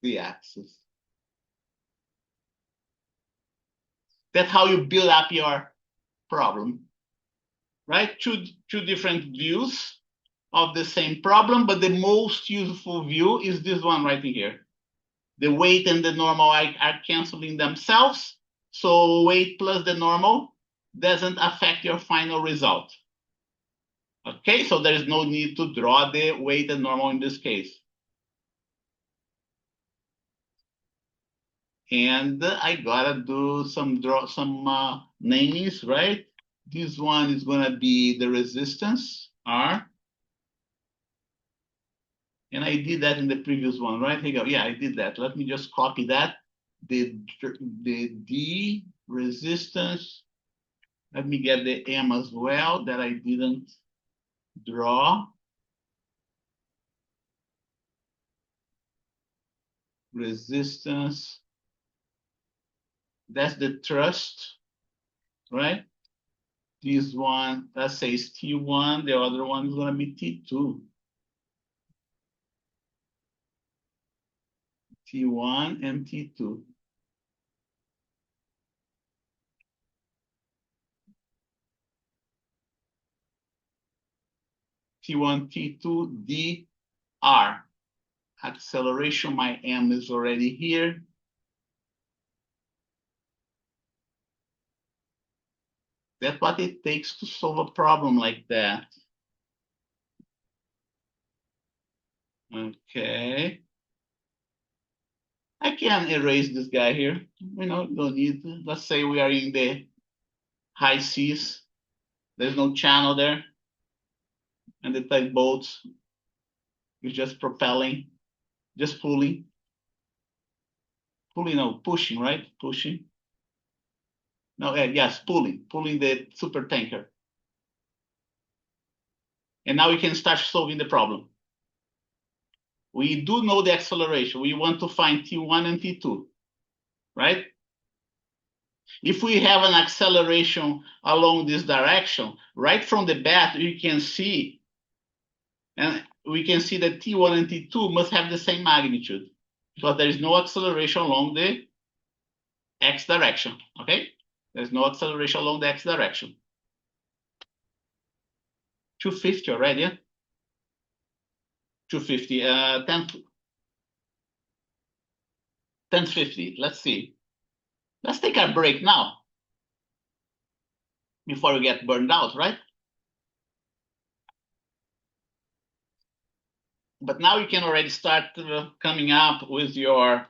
The axis. That's how you build up your problem, right? Two different views of the same problem, but the most useful view is this one right here. The weight and the normal are canceling themselves. So weight plus the normal doesn't affect your final result. Okay, so there is no need to draw the weight and normal in this case. And I gotta do some namings, right? This one is gonna be the resistance, R. And I did that in the previous one, right? Here you go. Yeah, I did that. Let me just copy that. The D resistance. Let me get the M as well that I didn't draw. Resistance. That's the thrust, right? This one, that says T1. The other one is going to be T2. T1 and T2. T1, T2, D, R. Acceleration, my M is already here. That's what it takes to solve a problem like that. Okay. I can erase this guy here. Don't need, let's say we are in the high seas. There's no channel there. And the tugboat is just propelling, just pulling. Pulling, no, pushing, right? Pushing. No, yes, pulling the super tanker. And now we can start solving the problem. We do know the acceleration. We want to find T1 and T2, right? If we have an acceleration along this direction, right from the bat, you can see, and we can see that T1 and T2 must have the same magnitude because there is no acceleration along the x direction, okay? There's no acceleration along the x direction. 250 already, yeah? 250, 1050, let's see. Let's take a break now before we get burned out, right? But now you can already start coming up with your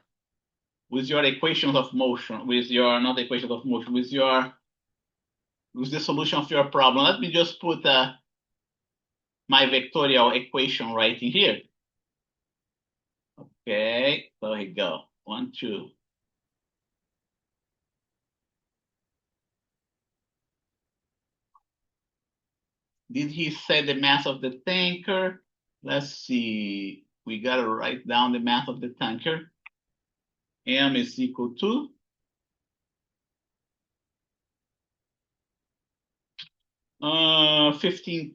equations of motion, with your, not equations of motion, with the solution of your problem. Let me just put my vectorial equation right in here. Okay, so here we go. 1, 2. Did he say the mass of the tanker? Let's see. We gotta write down the mass of the tanker. M is equal to 15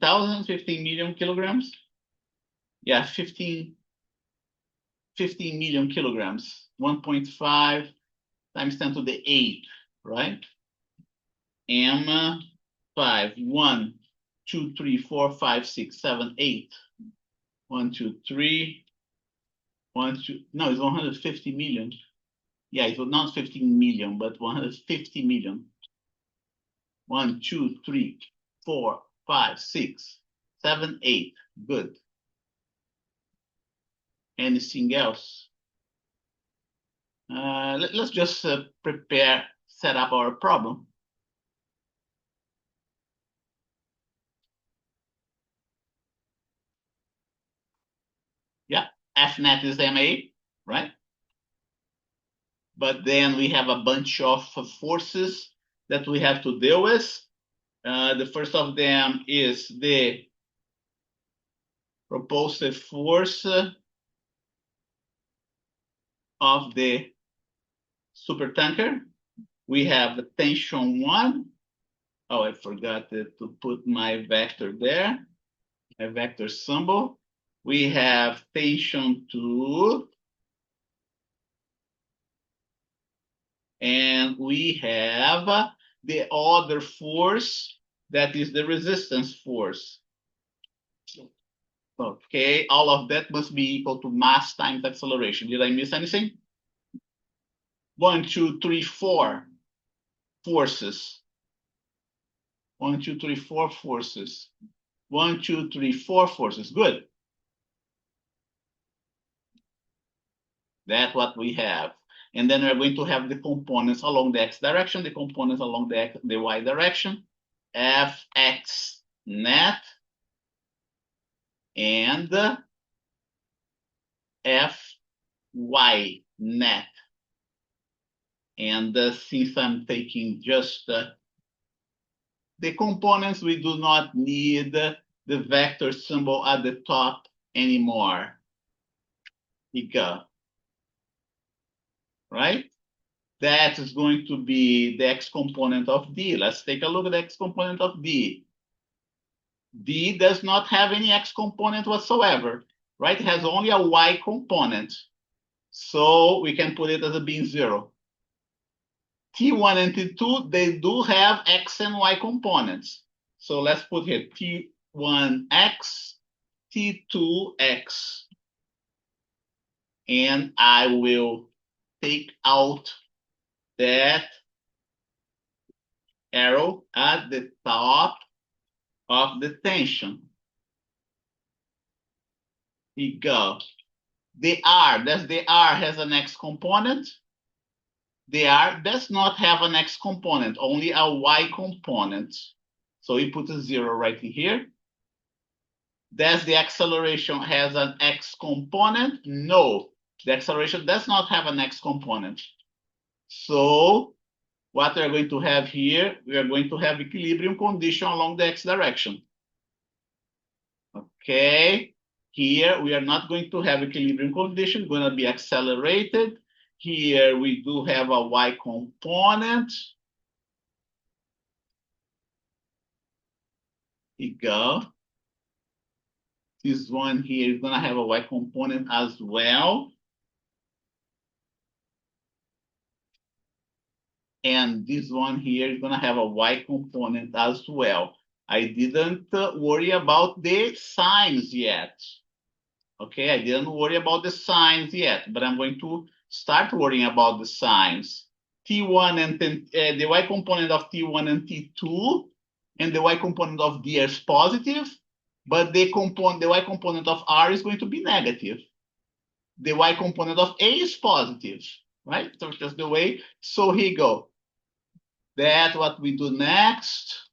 million kilograms. Yeah, 15 million kilograms. 1.5 times 10 to the 8, right? M 5, 1, 2, 3, 4, 5, 6, 7, 8. 1, 2, 3. 1, 2. No, it's 150 million. Yeah, it was not 15 million, but 150 million. 1, 2, 3, 4, 5, 6, 7, 8. Good. Anything else? Let's just set up our problem. Yeah, F net is MA, right? But then we have a bunch of forces that we have to deal with. The first of them is the propulsive force of the supertanker. We have the tension 1. Oh, I forgot to put my vector there, my vector symbol. We have tension 2. And we have the other force, that is the resistance force. Okay, all of that must be equal to mass times acceleration. Did I miss anything? 1, 2, 3, 4 forces. 1, 2, 3, 4 forces. 1, 2, 3, 4 forces. Good. That's what we have. And then we're going to have the components along the x direction, the components along the y direction, Fx net and Fy net. And since I'm taking just the components, we do not need the vector symbol at the top anymore. Here we go. Right? That is going to be the x component of D. Let's take a look at the x component of D. D does not have any x component whatsoever, right? It has only a y component. So we can put it as a being 0. T1 and T2, they do have x and y components. So let's put here T1x, T2x. And I will take out that arrow at the top of the tension. Here we go. The R, does the R has an x component? The R does not have an x component, only a y component. So we put a 0 right in here. Does the acceleration has an x component? No, the acceleration does not have an x component. So what we're going to have here, we are going to have equilibrium condition along the x direction. Okay, here we are not going to have equilibrium condition, going to be accelerated. Here we do have a y component. Here you go. This one here is gonna have a y component as well. And this one here is gonna have a y component as well. I didn't worry about the signs yet. Okay, I didn't worry about the signs yet, but I'm going to start worrying about the signs. T1 and the y component of T1 and T2 and the y component of D is positive, but the y component of R is going to be negative. The y component of A is positive, right? So just the way. So here you go. That's what we do next.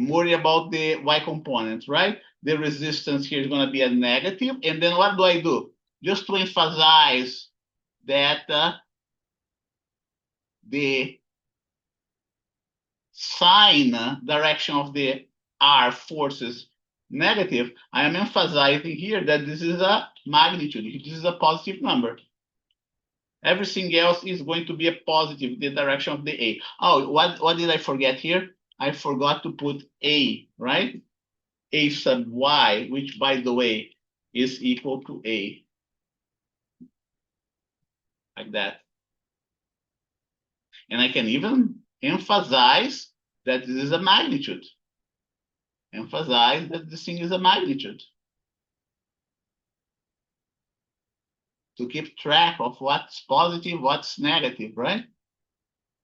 Worry about the y component, right? The resistance here is going to be a negative. And then what do I do? Just to emphasize that the sign direction of the R forces negative, I am emphasizing here that this is a magnitude. This is a positive number. Everything else is going to be a positive, the direction of the A. Oh, what did I forget here? I forgot to put A, right? A sub y, which, by the way, is equal to A. Like that. And I can even emphasize that this is a magnitude. Emphasize that this thing is a magnitude. To keep track of what's positive, what's negative, right?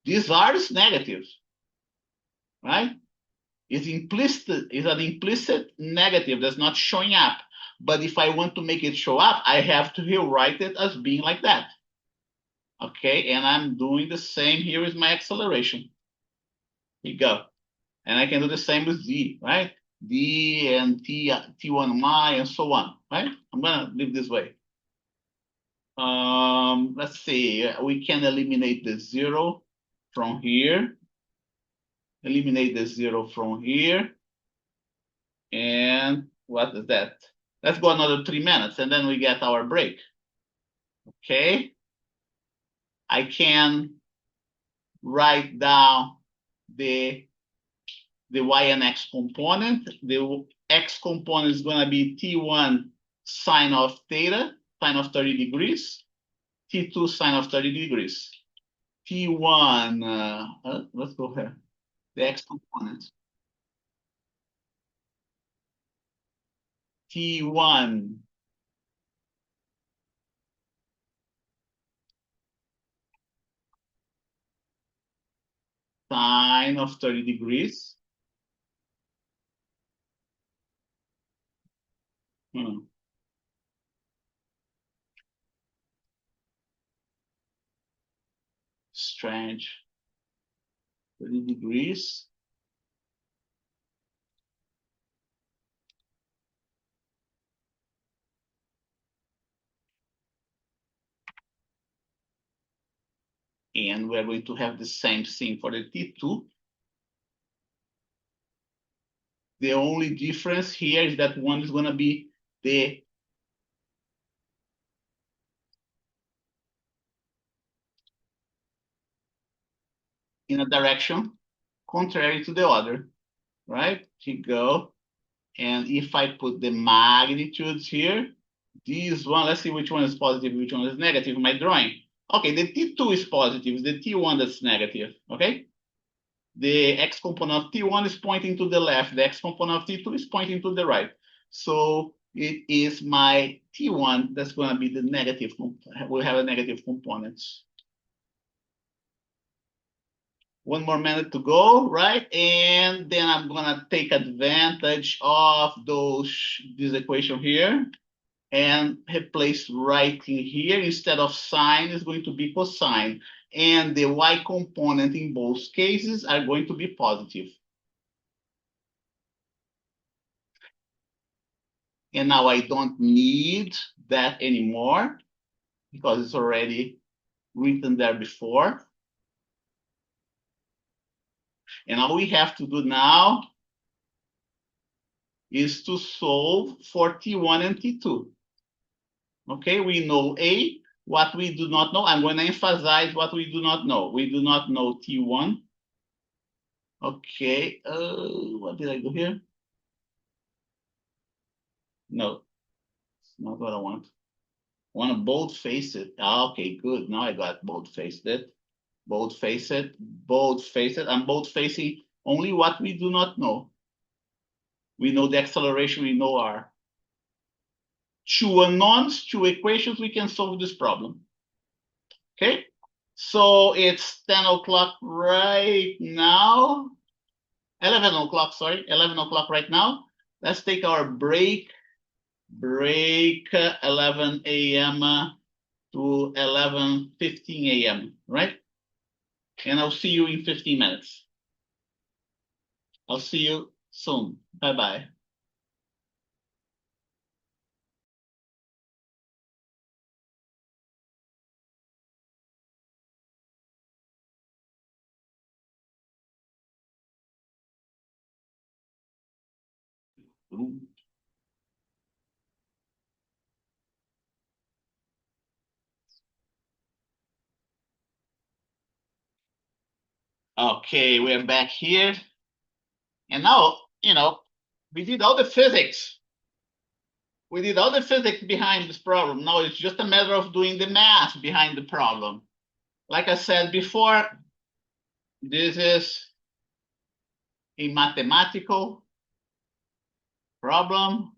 This R is negative, right? It's implicit, is an implicit negative that's not showing up. But if I want to make it show up, I have to rewrite it as being like that. Okay, and I'm doing the same here with my acceleration. Here you go. And I can do the same with Z, right? D and T1Y and so on, right? I'm gonna leave this way. Let's see, we can eliminate the zero from here. Eliminate the zero from here. And what is that? Let's go another 3 minutes and then we get our break. Okay. I can write down the y and x component. The x component is going to be T1 sine of theta, sine of 30 degrees, T2 sine of 30 degrees. T1, let's go here. The x component. T1 sine of 30 degrees. Strange. 30 degrees. And we're going to have the same thing for the T2. The only difference here is that one is going to be the in a direction contrary to the other, right? Here you go. And if I put the magnitudes here, this one, let's see which one is positive, which one is negative in my drawing. Okay, the T2 is positive, the T1 that's negative, okay? The x component of T1 is pointing to the left, the x component of T2 is pointing to the right. So it is my T1 that's going to be the negative, we'll have a negative components. One more minute to go, right? And then I'm gonna take advantage of this equation here and replace right in here. Instead of sine, is going to be cosine. And the y component in both cases are going to be positive. And now I don't need that anymore because it's already written there before. And all we have to do now is to solve for T1 and T2. Okay, we know A, what we do not know. I'm going to emphasize what we do not know. We do not know T1. Okay, what did I do here? No, it's not what I want. I want to bold-face it. Okay, good. Now I got bold-faced it. Bold-face it, bold-face it. I'm bold-facing only what we do not know. We know the acceleration, we know R. Two unknowns, two equations, we can solve this problem. Okay, so it's 10 o'clock right now. 11 o'clock, sorry, 11 o'clock right now. Let's take our break. 11 a.m. To 11:15 a.m., right? And I'll see you in 15 minutes. I'll see you soon. Bye-bye. Okay, we're back here. And now, we did all the physics. We did all the physics behind this problem. Now it's just a matter of doing the math behind the problem. Like I said before, this is a mathematical problem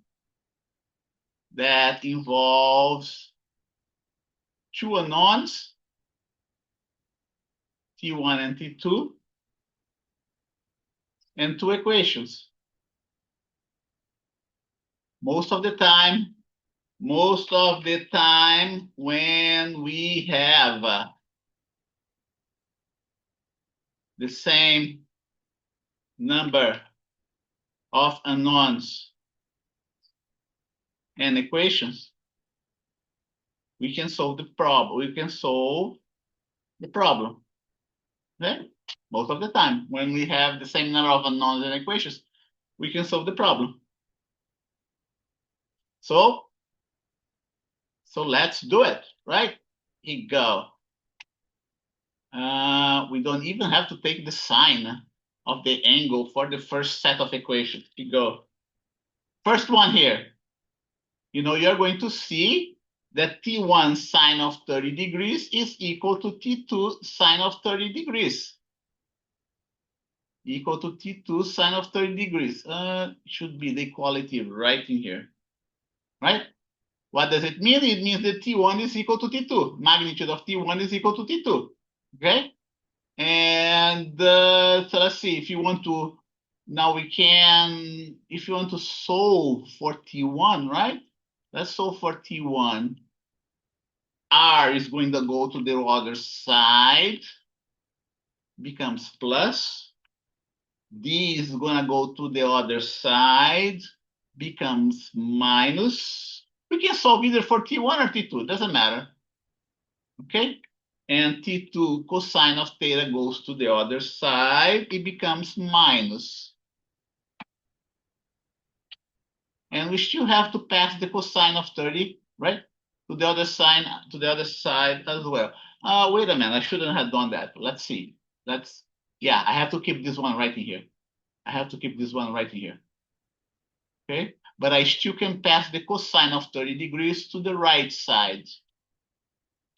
that involves two unknowns, T1 and T2, and two equations. Most of the time, when we have the same number of unknowns and equations, we can solve the problem. Okay? Most of the time, when we have the same number of unknowns and equations, we can solve the problem. So let's do it, right? Here you go. We don't even have to take the sign of the angle for the first set of equations. Here you go. First one here. You're going to see that T1 sine of 30 degrees is equal to T2 sine of 30 degrees. Equal to T2 sine of 30 degrees. Should be the equality right in here, right? What does it mean? It means that T1 is equal to T2. Magnitude of T1 is equal to T2, okay? And so let's see, if you want to, if you want to solve for T1, right? Let's solve for T1. R is going to go to the other side, becomes plus. D is going to go to the other side, becomes minus. We can solve either for T1 or T2, doesn't matter. Okay? And T2 cosine of theta goes to the other side, it becomes minus. And we still have to pass the cosine of 30, right? To the other side as well. Wait a minute, I shouldn't have done that. Let's see. Yeah, I have to keep this one right in here. I have to keep this one right in here. Okay, but I still can pass the cosine of 30 degrees to the right side.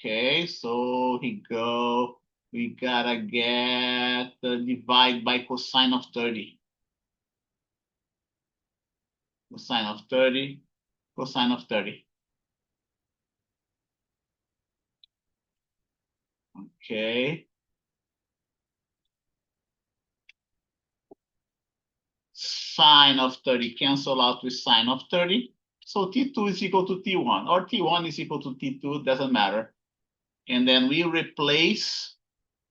Okay, so here we go. We gotta get divide by cosine of 30. Cosine of 30, cosine of 30. Okay. Sine of 30 cancel out with sine of 30. So T2 is equal to T1, or T1 is equal to T2, doesn't matter. And then we replace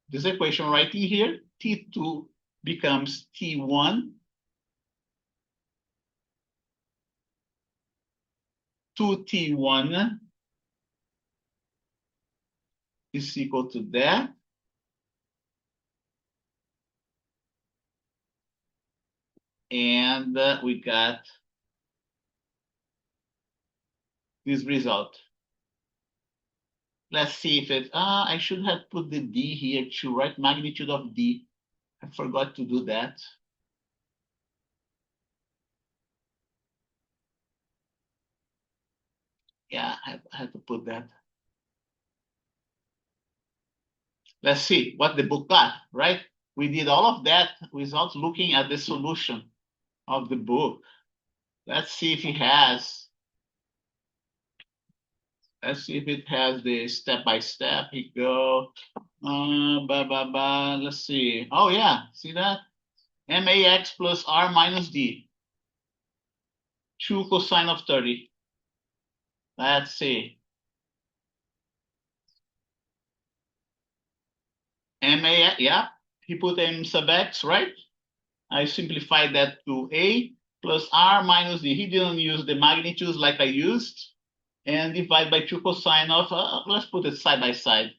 this equation right in here. T2 becomes T1. 2T1 is equal to that. And we got this result. Let's see if it, I should have put the D here too, right? Magnitude of D. I forgot to do that. Yeah, I had to put that. Let's see what the book got, right? We did all of that without looking at the solution of the book. Let's see if it has. Let's see if it has the step by step. Here we go. Let's see. Oh yeah, see that? MAX plus R minus D. 2 cosine of 30. Let's see. MAX, yeah. He put M sub X, right? I simplified that to A plus R minus D. He didn't use the magnitudes like I used. And divide by 2 cosine of, let's put it side by side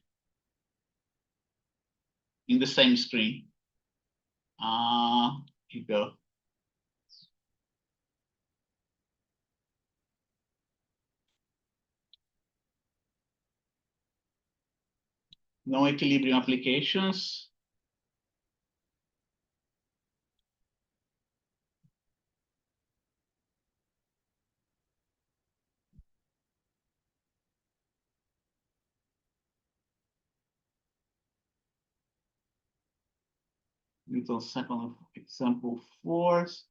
in the same screen. Here you go. No equilibrium applications. Newton's second example force.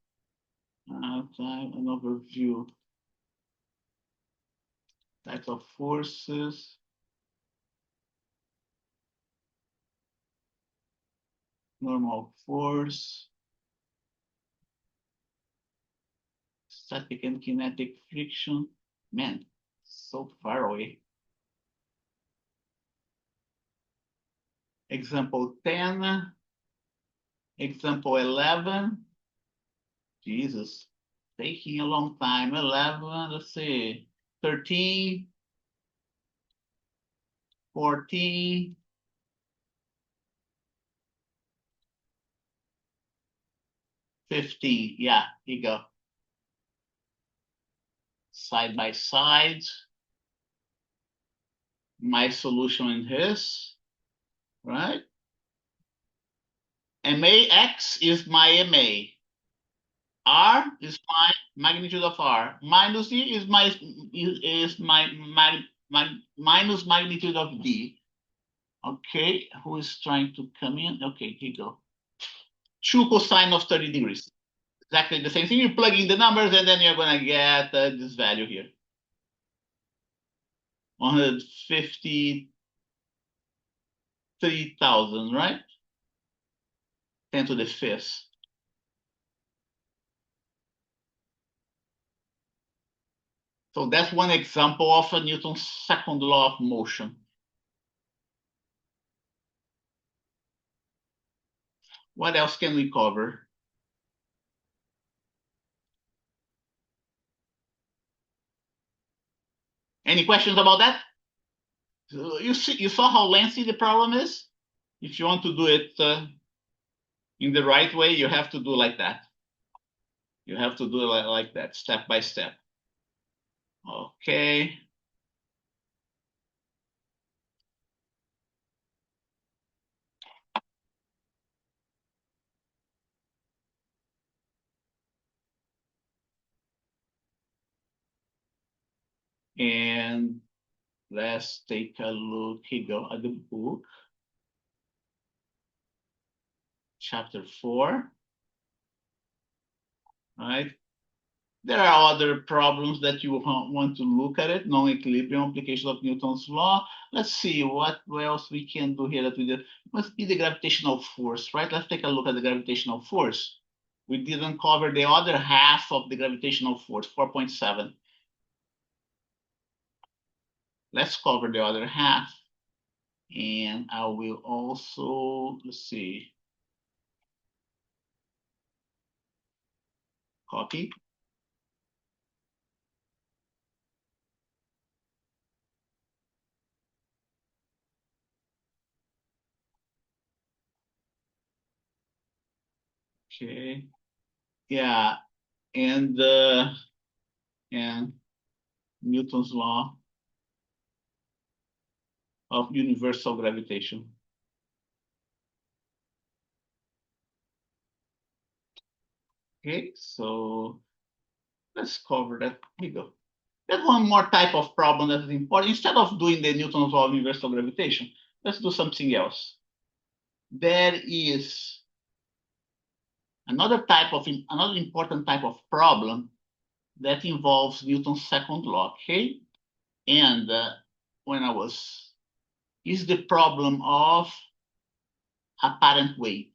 An overview. Types of forces. Normal force. Static and kinetic friction. Man, so far away. Example 10. Example 11. Jesus, taking a long time. 11, let's see. 13, 14, 15. Yeah, here you go. Side by side. My solution and his, right? MAX is my MA. R is my magnitude of R. Minus D is my minus magnitude of D. Okay, who is trying to come in? Okay, here you go. 2 cosine of 30 degrees. Exactly the same thing. You plug in the numbers and then you're going to get this value here. 153,000, right? 10 to the fifth. So that's one example of a Newton's second law of motion. What else can we cover? Any questions about that? You saw how lengthy the problem is? If you want to do it in the right way, you have to do like that. You have to do it like that, step by step. Okay. And let's take a look here at the book. Chapter 4. Right? There are other problems that you want to look at it, non-equilibrium application of Newton's law. Let's see what else we can do here that we did. Must be the gravitational force, right? Let's take a look at the gravitational force. We didn't cover the other half of the gravitational force, 4.7. Let's cover the other half. And I will also, let's see, copy. Okay. Yeah, and Newton's law. of universal gravitation. Okay, so let's cover that. Here we go. There's one more type of problem that is important. Instead of doing the Newton's law of universal gravitation, let's do something else. There is another important type of problem that involves Newton's second law. Okay, and is the problem of apparent weight.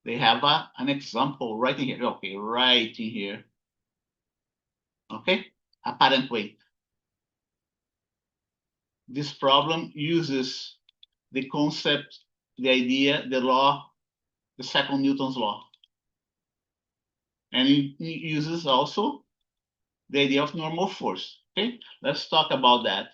They have an example right in here. Okay, right in here. Okay, apparent weight. This problem uses the concept, the idea, the law, the second Newton's law. And it uses also the idea of normal force. Okay, let's talk about that.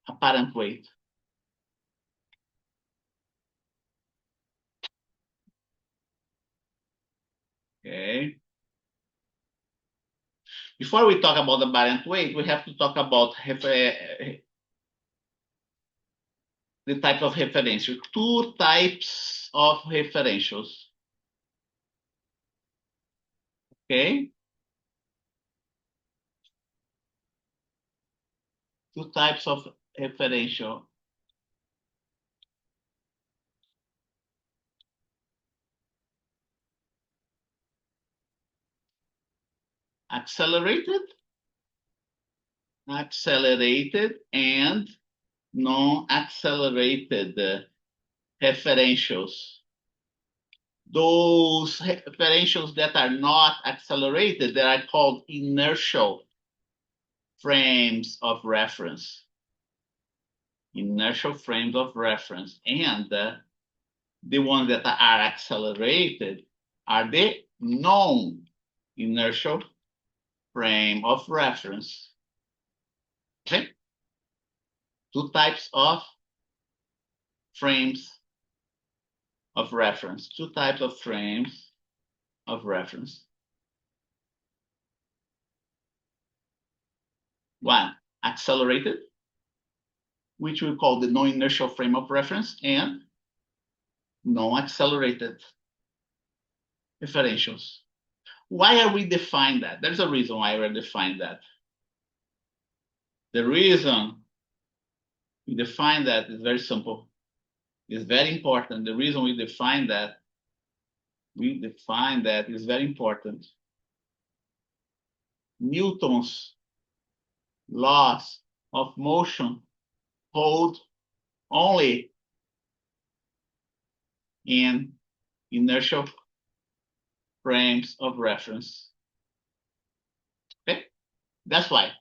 Apparent weight. Okay. Before we talk about apparent weight, we have to talk about the type of referential. Two types of referentials. Okay. Two types of referential. Accelerated and non-accelerated referentials. Those referentials that are not accelerated, that are called inertial frames of reference. Inertial frames of reference. And the ones that are accelerated are the non-inertial frame of reference. Okay? Two types of frames of reference. Two types of frames of reference. One, accelerated, which we call the non-inertial frame of reference, and non-accelerated differentials. Why are we defining that? There's a reason why we're defining that. The reason we define that is very simple. It's very important. The reason we define that is very important. Newton's laws of motion hold only in inertial frames of reference. Okay? That's why.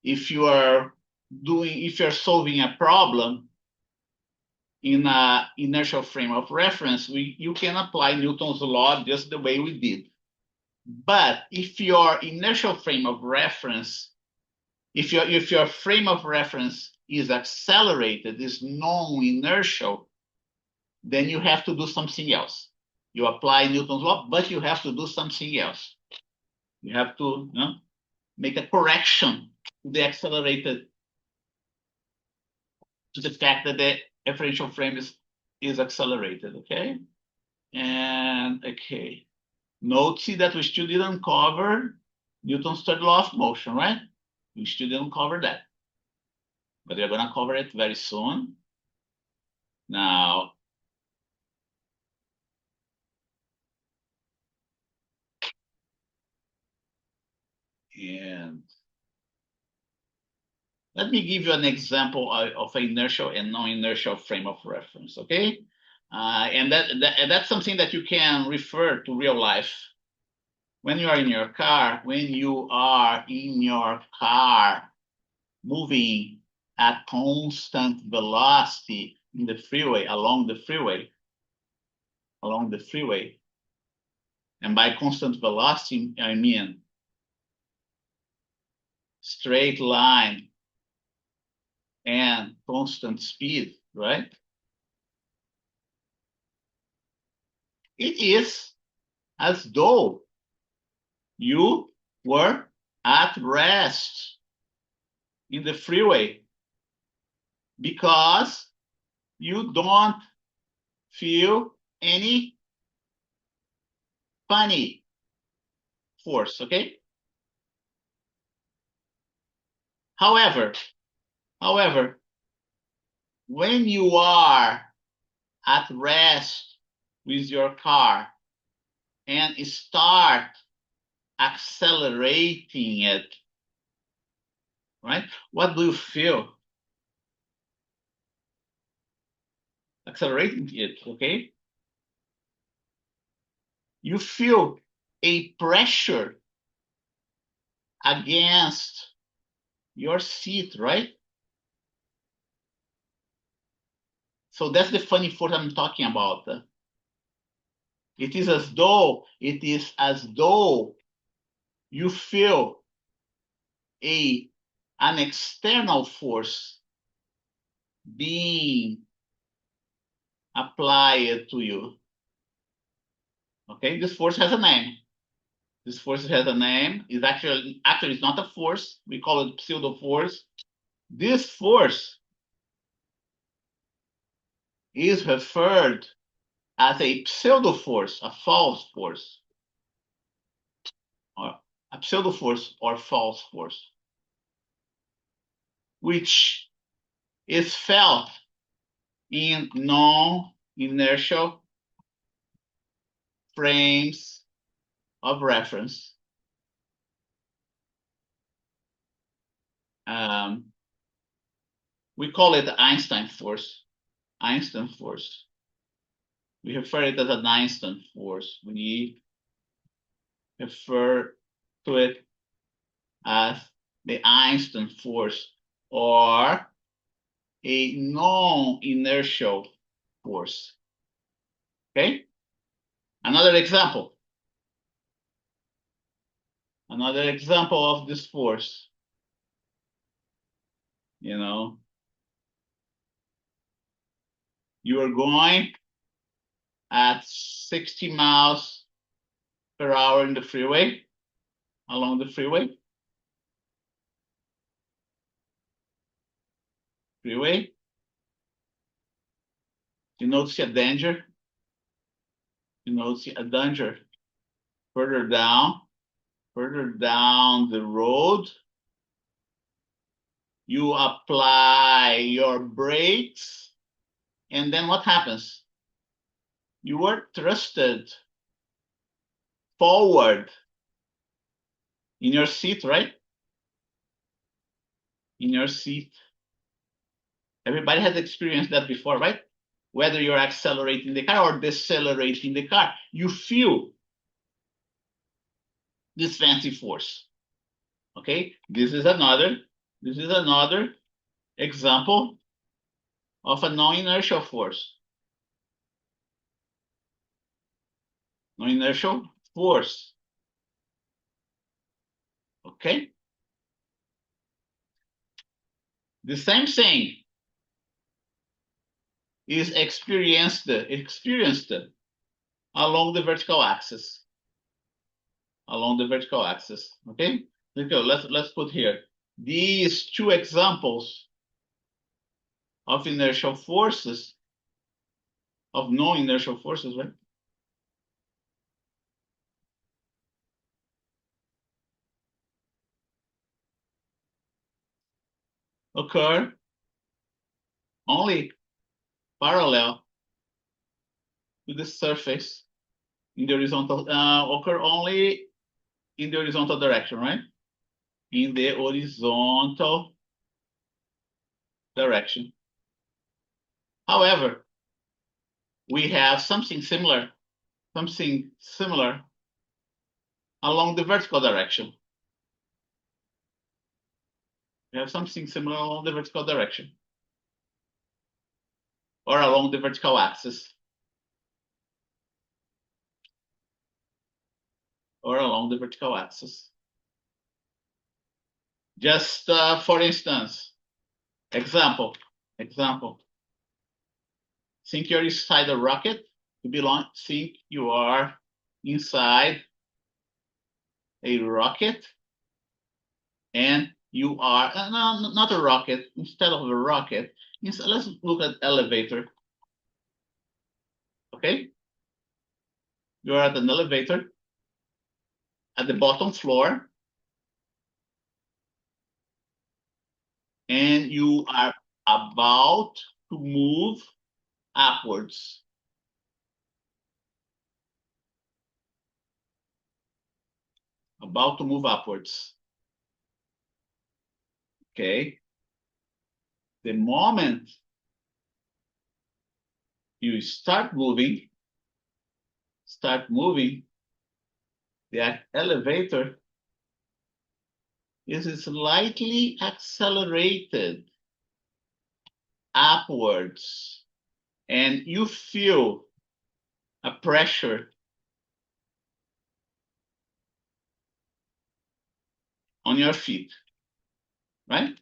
If you're solving a problem in an inertial frame of reference, you can apply Newton's law just the way we did. But if your inertial frame of reference, if your frame of reference is accelerated, is non-inertial, then you have to do something else. You apply Newton's law, but you have to do something else. You have to make a correction to the fact that the differential frame is accelerated, okay? And okay. See that we still didn't cover Newton's third law of motion, right? We still didn't cover that. But we're gonna cover it very soon. Now, and let me give you an example of an inertial and non-inertial frame of reference, okay? And that's something that you can refer to real life. When you are in your car, moving at constant velocity in the freeway, along the freeway. And by constant velocity, I mean straight line and constant speed, right? It is as though you were at rest in the freeway because you don't feel any funny force, okay? However, when you are at rest with your car and start accelerating it, right? What do you feel? Accelerating it, okay? You feel a pressure against your seat, right? So that's the funny force I'm talking about. It is as though you feel an external force being applied to you. Okay, this force has a name. This force has a name. It's actually it's not a force. We call it pseudo force. This force is referred as a pseudo force, a false force, or a pseudo force or false force, which is felt in non-inertial frames of reference. We call it Einstein force. Einstein force. We refer it as an Einstein force. We refer to it as the Einstein force or a non-inertial force. Okay? Another example of this force. You know, you are going at 60 miles per hour in the freeway, along the freeway. You notice a danger. You notice a danger further down the road. You apply your brakes, and then what happens? You are thrusted forward in your seat, right? In your seat. Everybody has experienced that before, right? Whether you're accelerating the car or decelerating the car, you feel this fancy force. Okay, this is another example of a non-inertial force. Non-inertial force. Okay, the same thing is experienced along the vertical axis. Okay, let's put here these two examples of inertial forces, of non-inertial forces, right? Occur only parallel to the surface in the horizontal, occur only in the horizontal direction, right? In the horizontal direction. However, we have something similar along the vertical direction. We have something similar along the vertical direction or along the vertical axis. Or along the vertical axis. Just for instance, example. Think you're inside a rocket. Think you are inside a rocket, and you are no, not a rocket. Instead of a rocket, let's look at elevator. Okay, you are at an elevator at the bottom floor, and you are about to move upwards. About to move upwards. Okay. The moment you start moving, the elevator is slightly accelerated upwards, and you feel a pressure on your feet, right?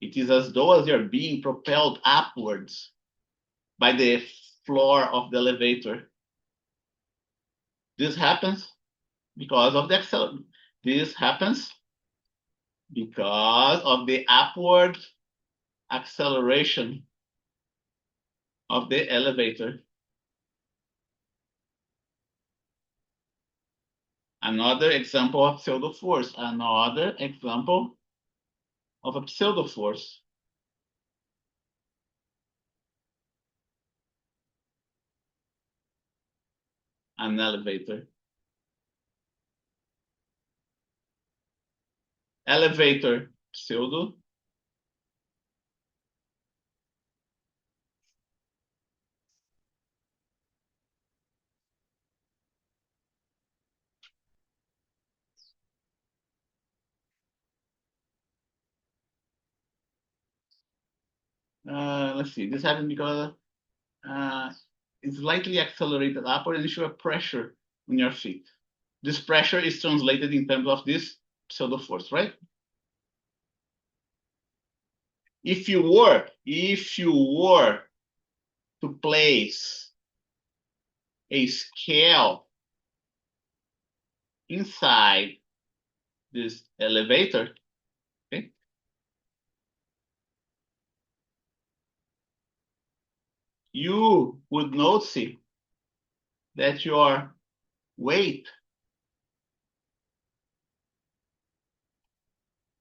It is as though as you're being propelled upwards by the floor of the elevator. This happens because of the acceleration. This happens because of the upward acceleration of the elevator. Another example of pseudo force. Another example of a pseudo force. An elevator. Elevator, pseudo. Let's see. This happened because it's slightly accelerated upward and you feel a pressure on your feet. This pressure is translated in terms of this pseudo force, right? If you were to place a scale inside this elevator, okay, you would notice that your weight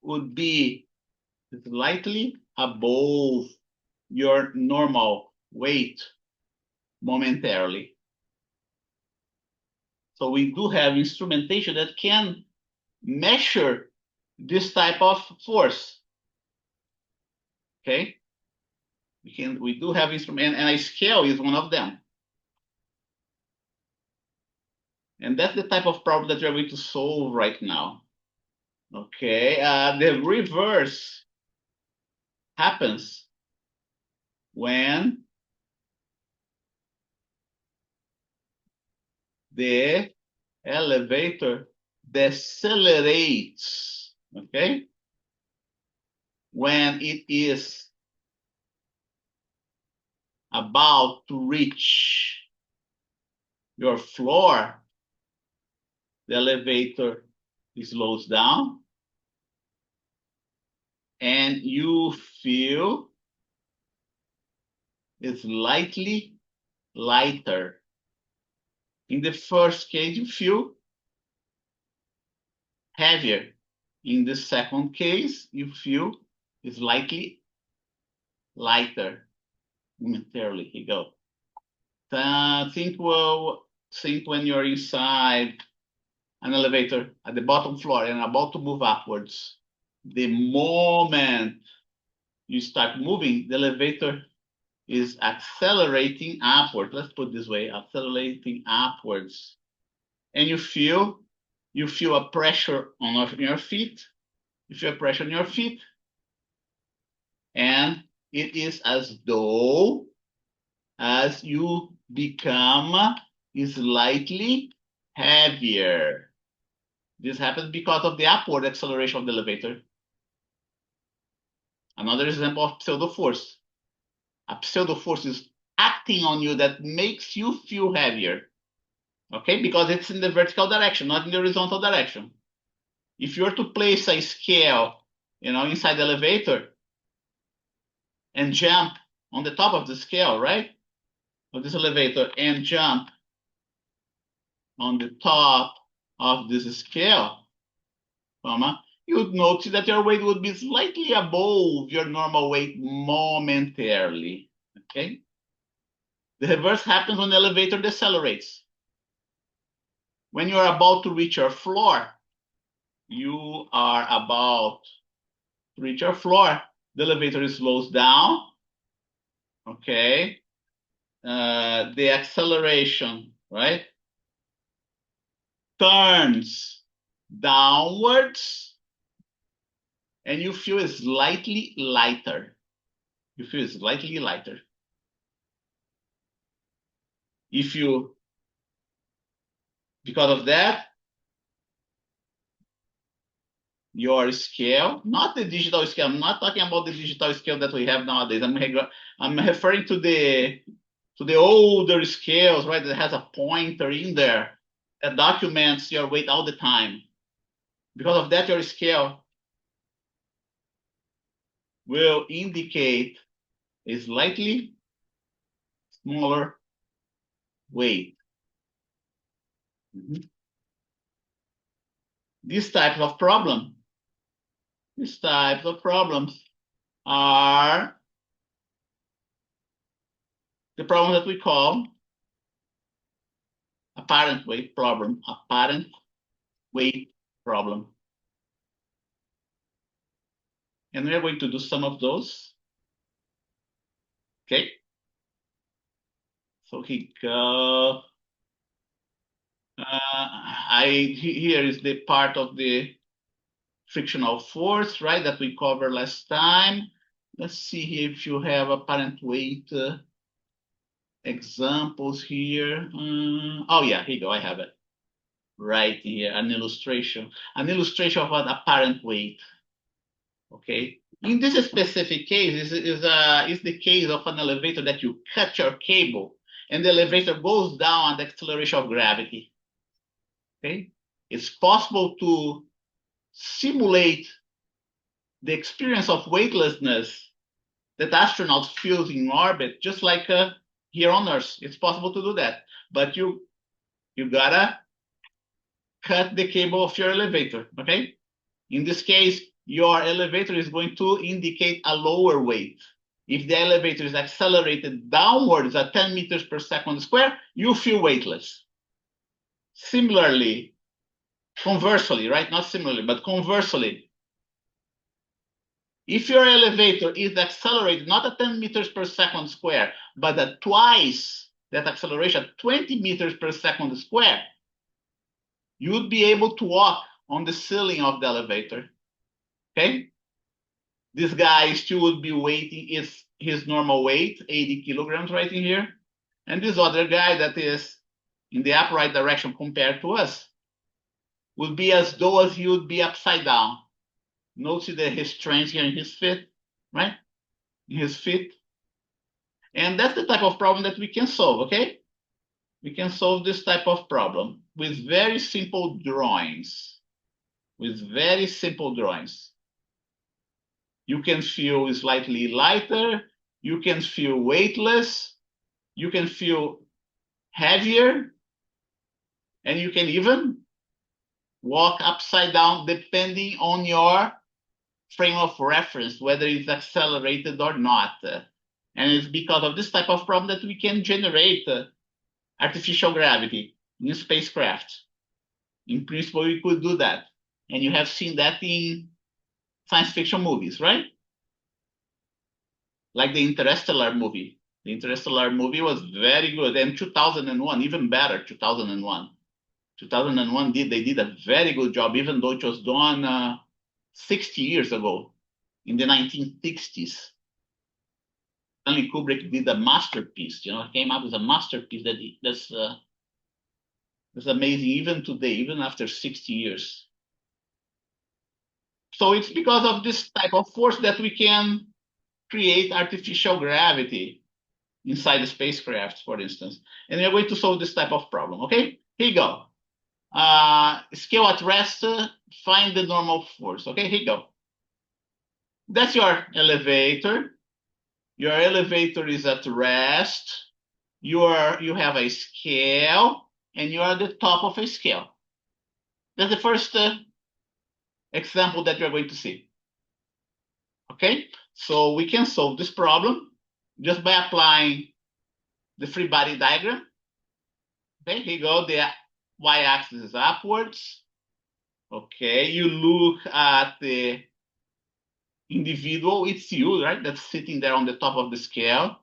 would be slightly above your normal weight momentarily. So we do have instrumentation that can measure this type of force. Okay, we do have instrument, and a scale is one of them. And that's the type of problem that we're going to solve right now. Okay, the reverse happens when the elevator decelerates, okay? When it is about to reach your floor, the elevator slows down and you feel it's slightly lighter. In the first case, you feel heavier. In the second case, you feel slightly lighter momentarily. Here you go. Think when you're inside an elevator at the bottom floor and about to move upwards. The moment you start moving, the elevator is accelerating upward. Let's put it this way, accelerating upwards. And you feel a pressure on your feet. You feel a pressure on your feet. And it is as though as you become slightly heavier. This happens because of the upward acceleration of the elevator. Another example of pseudo force. A pseudo force is acting on you that makes you feel heavier. okay? Because it's in the vertical direction, not in the horizontal direction. If you were to place a scale, inside the elevator and jump on the top of the scale, right, of this elevator, and jump on the top of this scale, you would notice that your weight would be slightly above your normal weight momentarily, okay? The reverse happens when the elevator decelerates. When you are about to reach your floor, the elevator slows down, okay? The acceleration, right, turns downwards, and you feel slightly lighter. Because of that, your scale, not the digital scale, I'm not talking about the digital scale that we have nowadays. I'm referring to the older scales, right, that has a pointer in there that documents your weight all the time. Because of that, your scale will indicate a slightly smaller weight. These types of problems are the problem that we call apparent weight problem. And we are going to do some of those. Okay. So here go. Here is the part of the frictional force, right, that we covered last time. Let's see here if you have apparent weight examples here. Oh yeah, here you go. I have it right here. An illustration of an apparent weight. Okay. In this specific case, is the case of an elevator that you cut your cable and the elevator goes down at the acceleration of gravity. Okay. It's possible to simulate the experience of weightlessness that astronauts feel in orbit, just like here on Earth. It's possible to do that, but you gotta cut the cable of your elevator, okay? In this case, your elevator is going to indicate a lower weight. If the elevator is accelerated downwards at 10 meters per second square, you feel weightless. Similarly, conversely, right? Not similarly, but conversely, if your elevator is accelerated not at 10 meters per second square, but at twice that acceleration, 20 meters per second square, you would be able to walk on the ceiling of the elevator. Okay? This guy still would be weighting his normal weight, 80 kilograms right in here. And this other guy that is in the upright direction compared to us would be as though he would be upside down. Notice that his strength here in his feet, right? In his feet. And that's the type of problem that we can solve, okay? We can solve this type of problem with very simple drawings. You can feel slightly lighter, you can feel weightless, you can feel heavier, and you can even walk upside down depending on your frame of reference, whether it's accelerated or not. And it's because of this type of problem that we can generate artificial gravity in spacecraft. In principle, we could do that. And you have seen that in science fiction movies, right? Like the Interstellar movie. The Interstellar movie was very good. And 2001, even better, 2001. 2001 they did a very good job, even though it was done 60 years ago, in the 1960s. Stanley Kubrick did a masterpiece, came up with a masterpiece that's amazing even today, even after 60 years. So it's because of this type of force that we can create artificial gravity inside the spacecraft, for instance. And we're going to solve this type of problem, okay? Here you go. Scale at rest, find the normal force. Okay, here you go. That's your elevator. Your elevator is at rest. You have a scale, and you are at the top of a scale. That's the first example that you're going to see. Okay, so we can solve this problem just by applying the free body diagram. Okay, here you go. The y-axis is upwards. Okay, you look at the individual, it's you, right? That's sitting there on the top of the scale.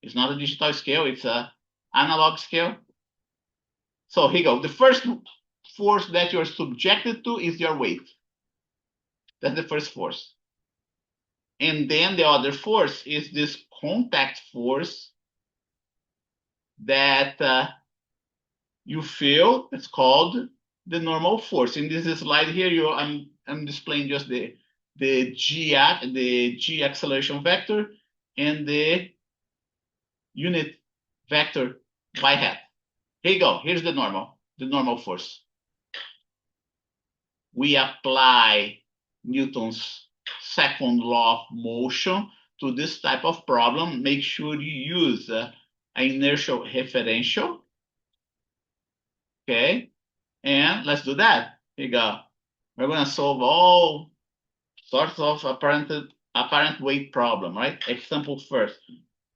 It's not a digital scale, it's an analog scale. So here you go. The first force that you're subjected to is your weight. That's the first force. And then the other force is this contact force that you feel. It's called the normal force. In this slide here, I'm displaying just the g acceleration vector and the unit vector y hat. Here you go. Here's the normal force. We apply Newton's second law of motion to this type of problem. Make sure you use an inertial referential. Okay, and let's do that. Here you go. We're going to solve all sorts of apparent weight problem, right? Example first.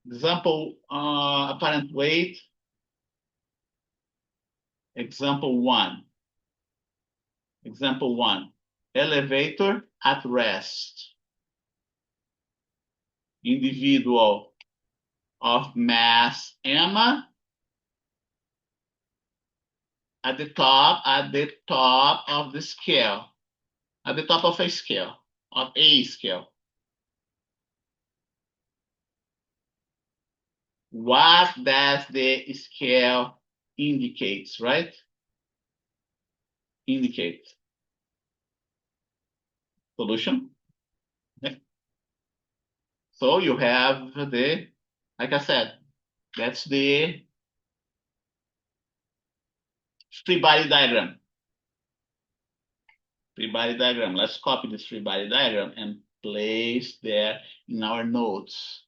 Example apparent weight. Example one. Example one. Elevator at rest. Individual of mass m at the top of the scale, at the top of a scale, of a scale. What does the scale indicates, right? Indicate. Solution. Okay. So you have the, like I said, that's the free body diagram. Free body diagram. Let's copy this free body diagram and place there in our notes.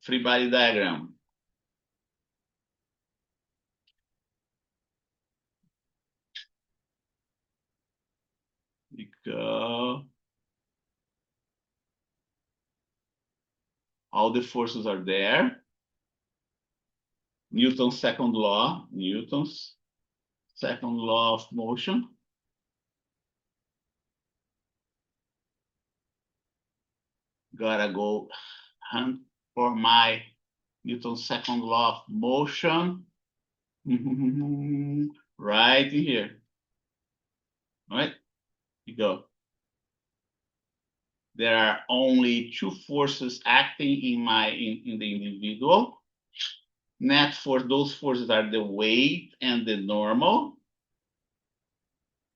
Free body diagram. We go. All the forces are there. Newton's second law of motion. Gotta go hunt for my Newton's second law of motion. Right in here. All right, you go. There are only two forces acting in the individual. Net force, those forces are the weight and the normal.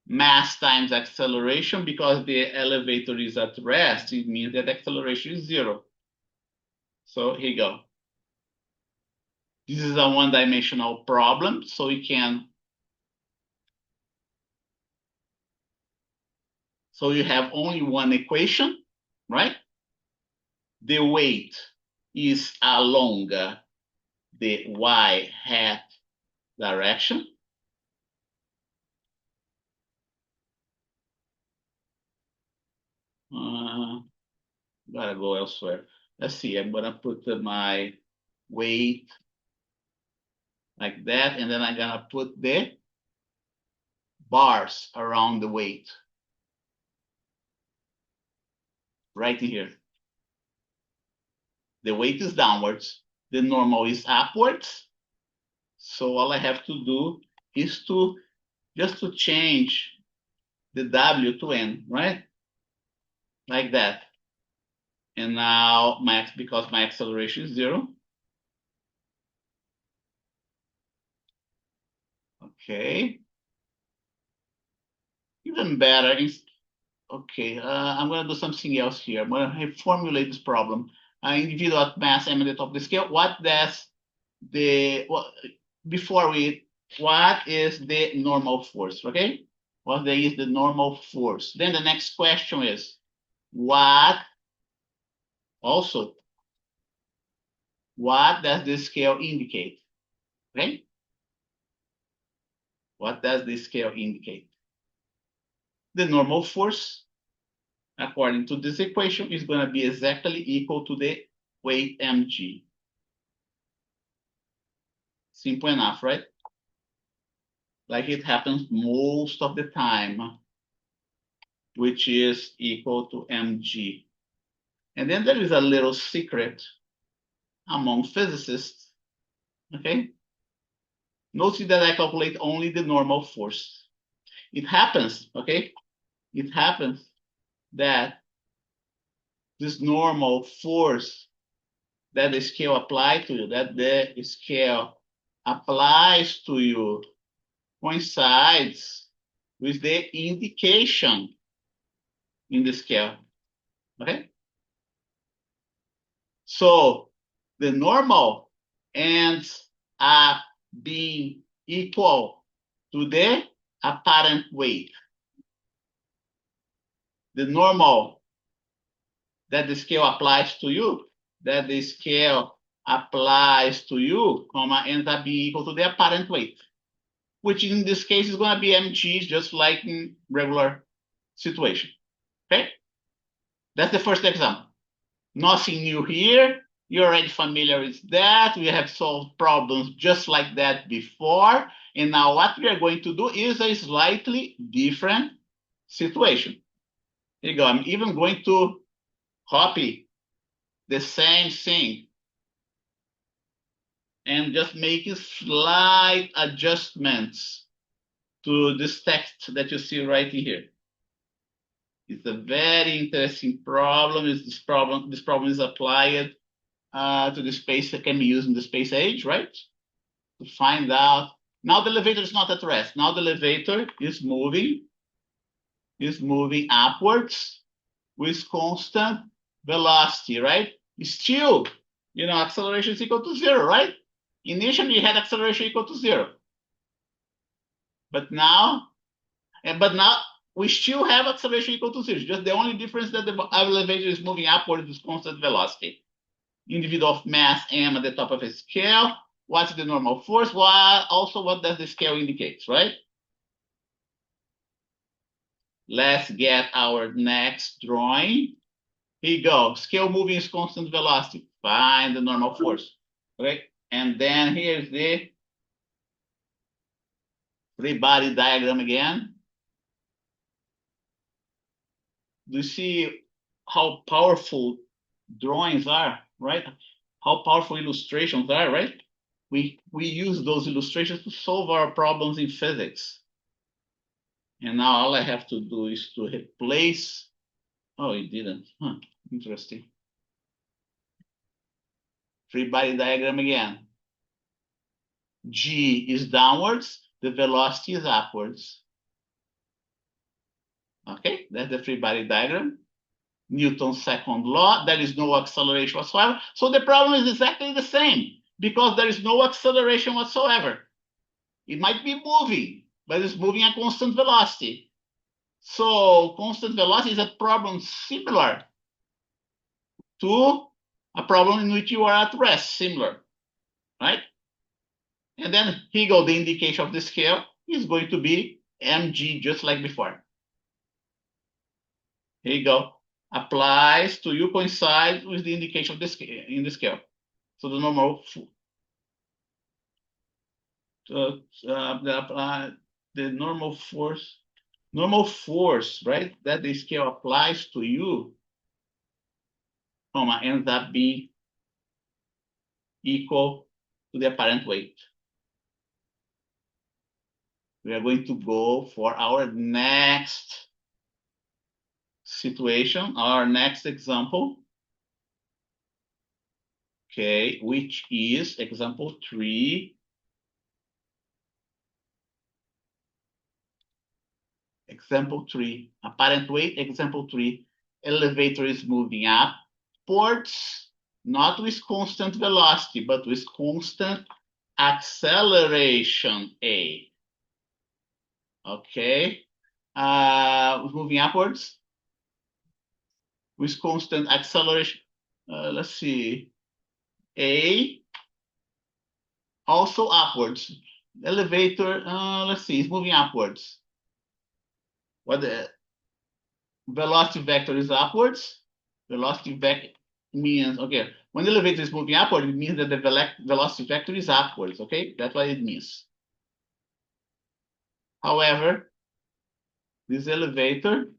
Mass times acceleration, because the elevator is at rest, it means that acceleration is zero. So here you go. This is a one-dimensional problem, so you have only one equation, right? The weight is along the y hat direction. Gotta go elsewhere. Let's see, I'm gonna put my weight like that, and then I'm gonna put the bars around the weight. Right here. The weight is downwards, the normal is upwards. So all I have to do is just to change the W to N, right? Like that. And now because my acceleration is zero. Okay. Even better, Okay, I'm going to do something else here. I'm going to reformulate this problem. Individual at mass m at the top of the scale. What does the what is the normal force? Okay, what is the normal force? Then the next question is what does the scale indicate? Okay, what does the scale indicate? The normal force, according to this equation, is going to be exactly equal to the weight mg. Simple enough, right? Like it happens most of the time, which is equal to mg. And then there is a little secret among physicists, okay? Notice that I calculate only the normal force. It happens, okay? It happens that this normal force that the scale applies to you, that the scale applies to you, coincides with the indication in the scale, okay? So the normal ends up being equal to the apparent weight. The normal that the scale applies to you, ends up being equal to the apparent weight, which in this case is going to be mg, just like in regular situation. Okay? That's the first example. Nothing new here. You're already familiar with that. We have solved problems just like that before. And now what we are going to do is a slightly different situation. Here you go. I'm even going to copy the same thing and just make slight adjustments to this text that you see right here. It's a very interesting problem. This problem is applied to the space that can be used in the space age, right? To find out. Now the elevator is not at rest. Now the elevator is moving upwards with constant velocity, right? Still, acceleration is equal to 0, right? Initially, you had acceleration equal to 0. But now we still have acceleration equal to 0. Just the only difference that the elevator is moving upwards with constant velocity. Individual of mass m at the top of a scale. What's the normal force? Well, also, what does the scale indicate, right? Let's get our next drawing. Here you go. Scale moving is constant velocity. Find the normal force. Okay. And then here's the free body diagram again. Do you see how powerful drawings are, right? How powerful illustrations are, right? We use those illustrations to solve our problems in physics. And now all I have to do is to replace. Oh, it didn't. Huh. Interesting. Free body diagram again. G is downwards, the velocity is upwards. Okay, that's the free body diagram. Newton's second law, there is no acceleration whatsoever. So the problem is exactly the same because there is no acceleration whatsoever. It might be moving, but it's moving at constant velocity. So constant velocity is a problem similar to a problem in which you are at rest, similar, right? And then here you go, the indication of the scale is going to be mg, just like before. Here you go. Applies to you, coincides with the indication of the scale in the scale. So the normal force, right, that the scale applies to you, ends up being equal to the apparent weight. We are going to go for our next situation, our next example. Okay, which is example 3. example 3, apparent weight, example 3, elevator is moving upwards, not with constant velocity, but with constant acceleration, A. Okay, moving upwards with constant acceleration. Let's see, A, also upwards. Elevator, let's see, it's moving upwards. What the velocity vector is upwards? Velocity vector means, okay, when the elevator is moving upward, it means that the velocity vector is upwards, okay? That's what it means. However, this elevator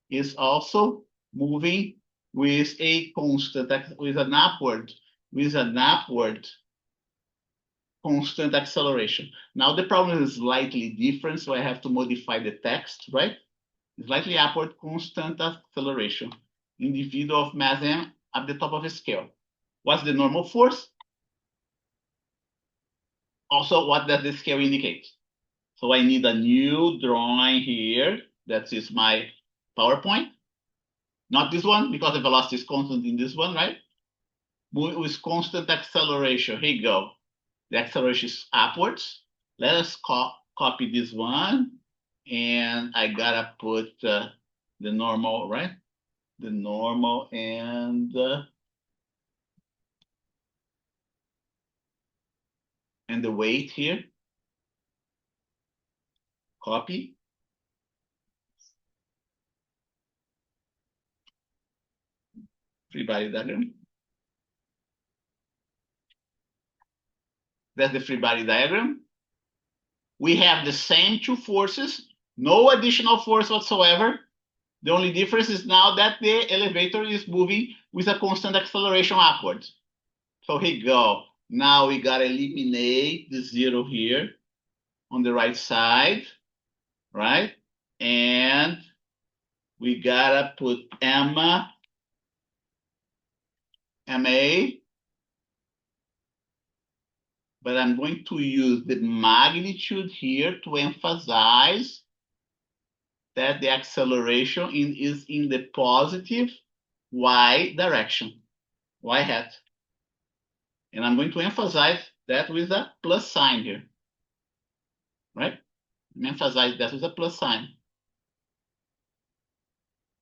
is also moving with a constant, with an upward constant acceleration. Now the problem is slightly different, so I have to modify the text, right? Slightly upward constant acceleration. Individual of mass m at the top of a scale. What's the normal force? Also, what does the scale indicate? So I need a new drawing here. That is my PowerPoint. Not this one, because the velocity is constant in this one, right? With constant acceleration. Here you go. The acceleration is upwards. Let us copy this one. And I gotta put the normal, right? The normal and the weight here. Copy. Free body diagram. That's the free body diagram. We have the same two forces, no additional force whatsoever. The only difference is now that the elevator is moving with a constant acceleration upwards. So here you go. Now we gotta eliminate the 0 here on the right side, right? And we gotta put MA, but I'm going to use the magnitude here to emphasize that the acceleration is in the positive y direction, y hat. And I'm going to emphasize that with a plus sign here, right? Emphasize that with a plus sign.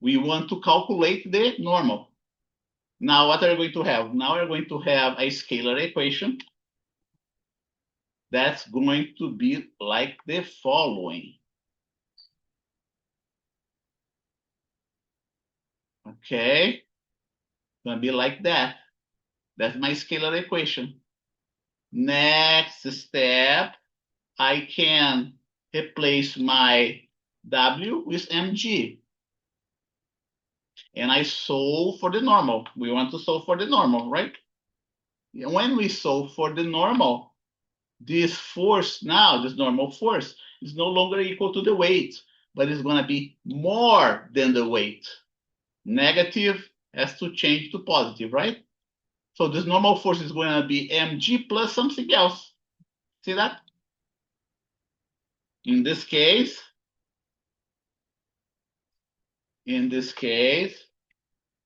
We want to calculate the normal. Now, what are we going to have? Now we're going to have a scalar equation that's going to be like the following. Okay, gonna be like that. That's my scalar equation. Next step, I can replace my W with mg. And I solve for the normal. We want to solve for the normal, right? When we solve for the normal, this force now, this normal force, is no longer equal to the weight, but it's going to be more than the weight. Negative has to change to positive, right? So this normal force is going to be mg plus something else. See that? In this case,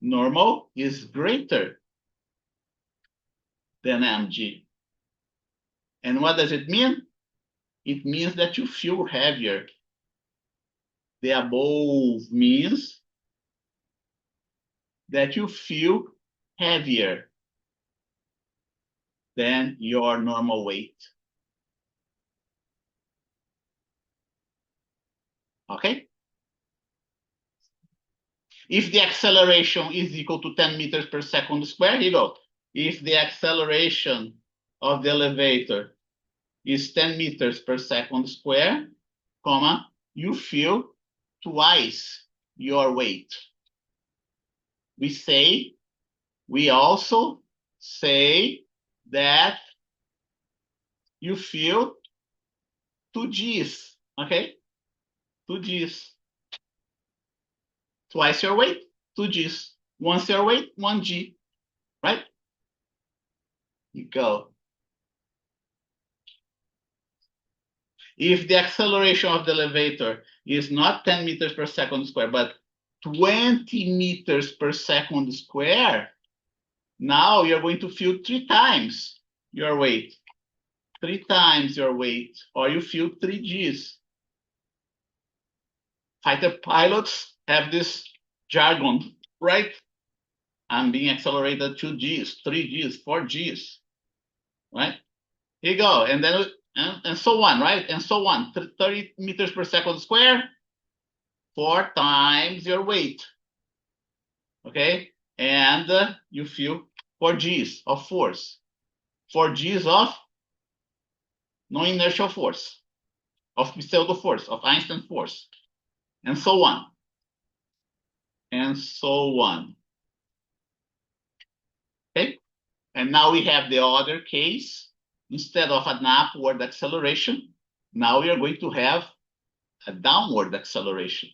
normal is greater than mg. And what does it mean? It means that you feel heavier. The above means that you feel heavier than your normal weight. Okay? If the acceleration is equal to 10 meters per second square, here you go. If the acceleration of the elevator is 10 meters per second square, comma, you feel twice your weight. We also say that you feel 2 G's, okay? 2 G's. Twice your weight, 2 G's. Once your weight, 1 G, right? You go. If the acceleration of the elevator is not 10 meters per second square, but 20 meters per second square, now you're going to feel 3 times your weight. 3 times your weight, or you feel 3 Gs. Fighter pilots have this jargon, right? I'm being accelerated 2 Gs, 3 Gs, 4 Gs, right? Here you go, and then and so on, right? And so on. 30 meters per second square, 4 times your weight, okay? And you feel 4 Gs of force, 4 Gs of non-inertial force, of pseudo force, of Einstein force, and so on, and so on. Okay, and now we have the other case. Instead of an upward acceleration, now we are going to have a downward acceleration.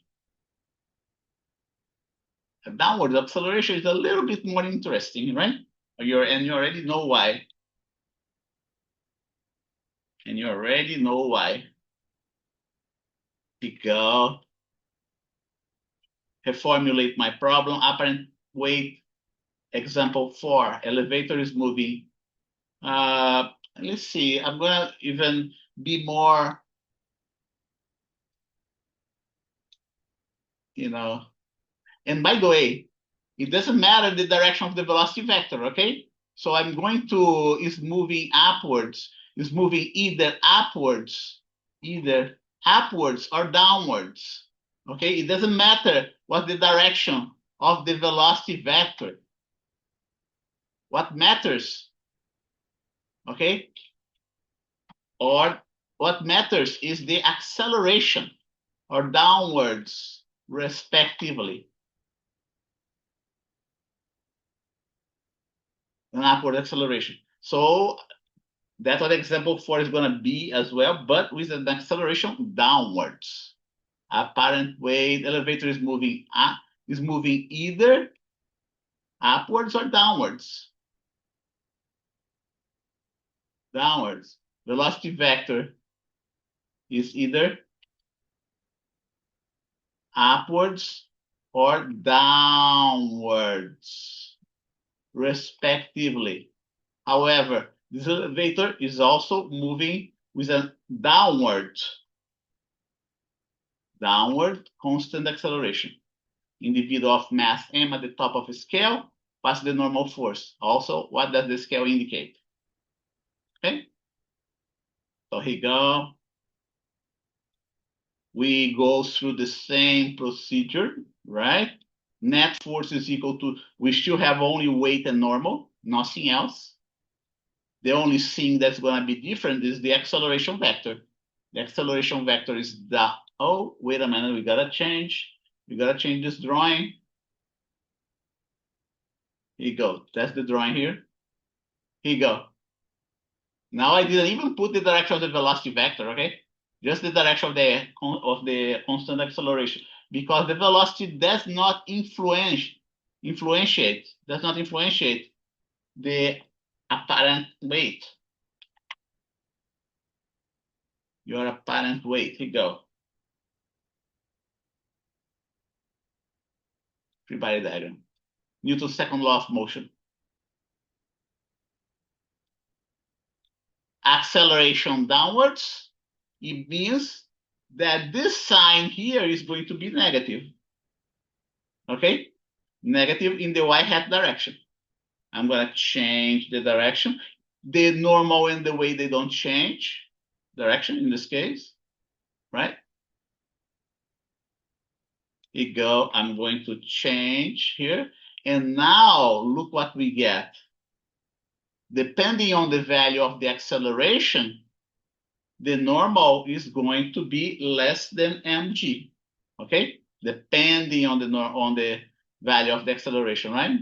A downward acceleration is a little bit more interesting, right? And you already know why. And you already know why. Because reformulate my problem. Apparent weight, example 4. Elevator is moving. Let's see. I'm gonna even be more, and by the way, it doesn't matter the direction of the velocity vector, okay? So I'm going to, is moving upwards, is moving either upwards or downwards, okay? It doesn't matter what the direction of the velocity vector. What matters, okay? Or what matters is the acceleration, or downwards, respectively. An upward acceleration. So that's what example 4 is going to be as well, but with an acceleration downwards. Apparent weight, elevator is moving either upwards or downwards. Downwards. Velocity vector is either upwards or downwards, respectively. However, this elevator is also moving with a downward constant acceleration. Individual of mass m at the top of a scale past the normal force. Also, what does the scale indicate? Okay, so here we go. We go through the same procedure, right? Net force is equal to, we still have only weight and normal, nothing else. The only thing that's going to be different is the acceleration vector. The acceleration vector is the, oh, wait a minute, we got to change this drawing. Here you go. That's the drawing here. Here you go. Now I didn't even put the direction of the velocity vector, okay? Just the direction of the constant acceleration, because the velocity does not influentiate the apparent weight. Your apparent weight. Here you go. Free body diagram. Newton's second law of motion. Acceleration downwards, it means that this sign here is going to be negative. Okay? Negative in the y-hat direction. I'm going to change the direction. The normal and the weight, they don't change direction in this case, right? Here you go. I'm going to change here. And now look what we get. Depending on the value of the acceleration, the normal is going to be less than mg, okay? Depending on the value of the acceleration, right?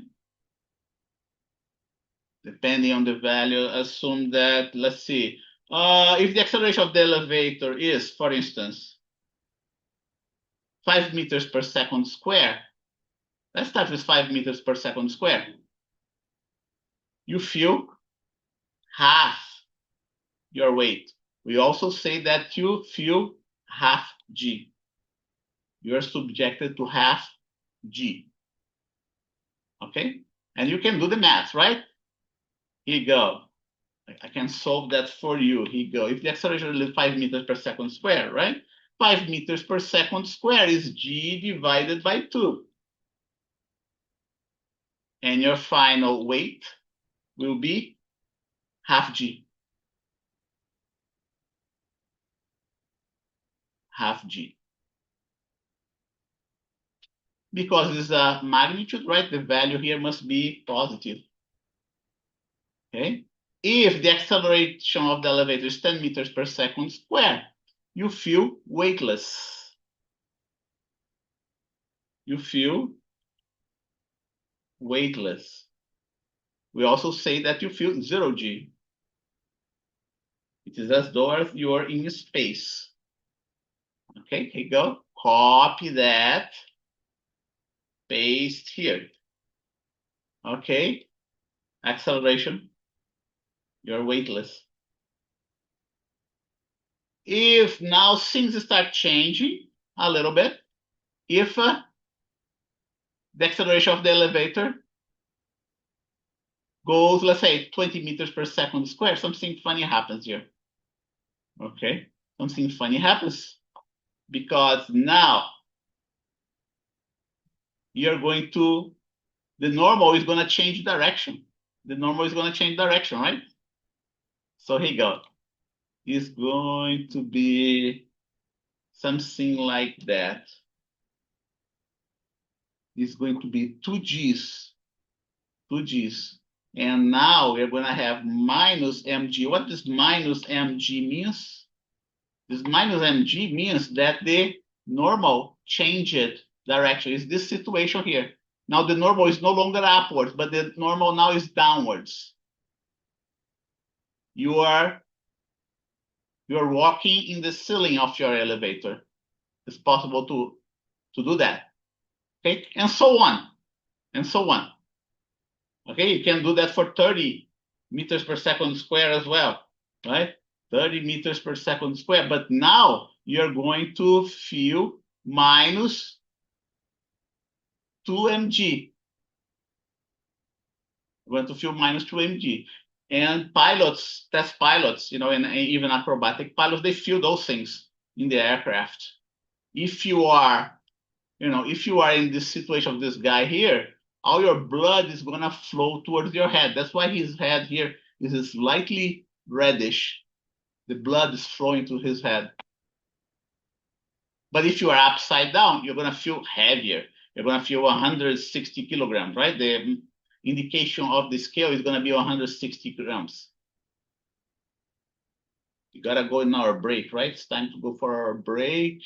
Depending on the value, assume that, let's see, if the acceleration of the elevator is, for instance, 5 meters per second square, let's start with 5 meters per second square. You feel half your weight. We also say that you feel half G. You are subjected to half G. Okay? And you can do the math, right? Here you go. I can solve that for you. Here you go. If the acceleration is 5 meters per second square, right? 5 meters per second square is G divided by 2. And your final weight will be half G. Half G. Because it's a magnitude, right? The value here must be positive. Okay? If the acceleration of the elevator is 10 meters per second square, you feel weightless. You feel weightless. We also say that you feel 0G. It is as though you are in space. Okay, here you go. Copy that. Paste here. Okay, acceleration. You're weightless. If now things start changing a little bit, if the acceleration of the elevator goes, let's say, 20 meters per second square, something funny happens here. Okay, something funny happens because now you're going to, the normal is going to change direction. The normal is going to change direction, right? So here you go. It's going to be something like that. It's going to be 2Gs. 2Gs. And now we're going to have minus mg. What does minus mg means? This minus mg means that the normal changed direction. Is this situation here. Now the normal is no longer upwards, but the normal now is downwards. You are walking in the ceiling of your elevator. It's possible to do that. Okay, and so on, and so on. Okay, you can do that for 30 meters per second square as well, right? 30 meters per second square. But now you're going to feel minus 2 mg. You're going to feel minus 2 mg. And pilots, test pilots, and even acrobatic pilots, they feel those things in the aircraft. If you are, if you are in this situation of this guy here, all your blood is going to flow towards your head. That's why his head here is slightly reddish. The blood is flowing to his head. But if you are upside down, you're going to feel heavier. You're going to feel 160 kilograms, right? The indication of the scale is going to be 160 grams. You got to go in our break, right? It's time to go for our break.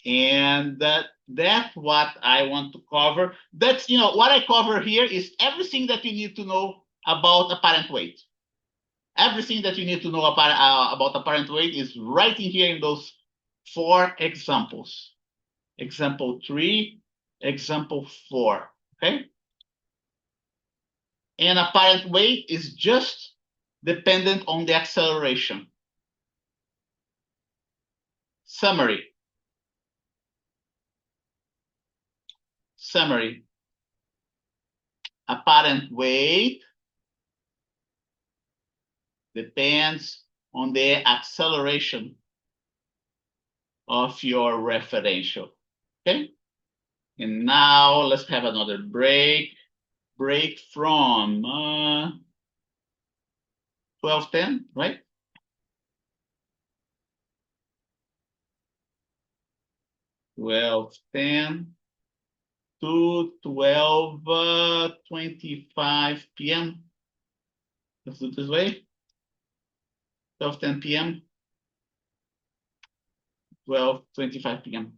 And that's what I want to cover. That's, what I cover here is everything that you need to know about apparent weight. Everything that you need to know about apparent weight is right in here in those 4 examples. Example 3, example 4, okay? And apparent weight is just dependent on the acceleration. Summary. Apparent weight depends on the acceleration of your referential. Okay? And now let's have another break. Break from 12:10, right? 12:10 to 12:25 p.m. Let's do it this way. 12:10 p.m. 12:25 p.m.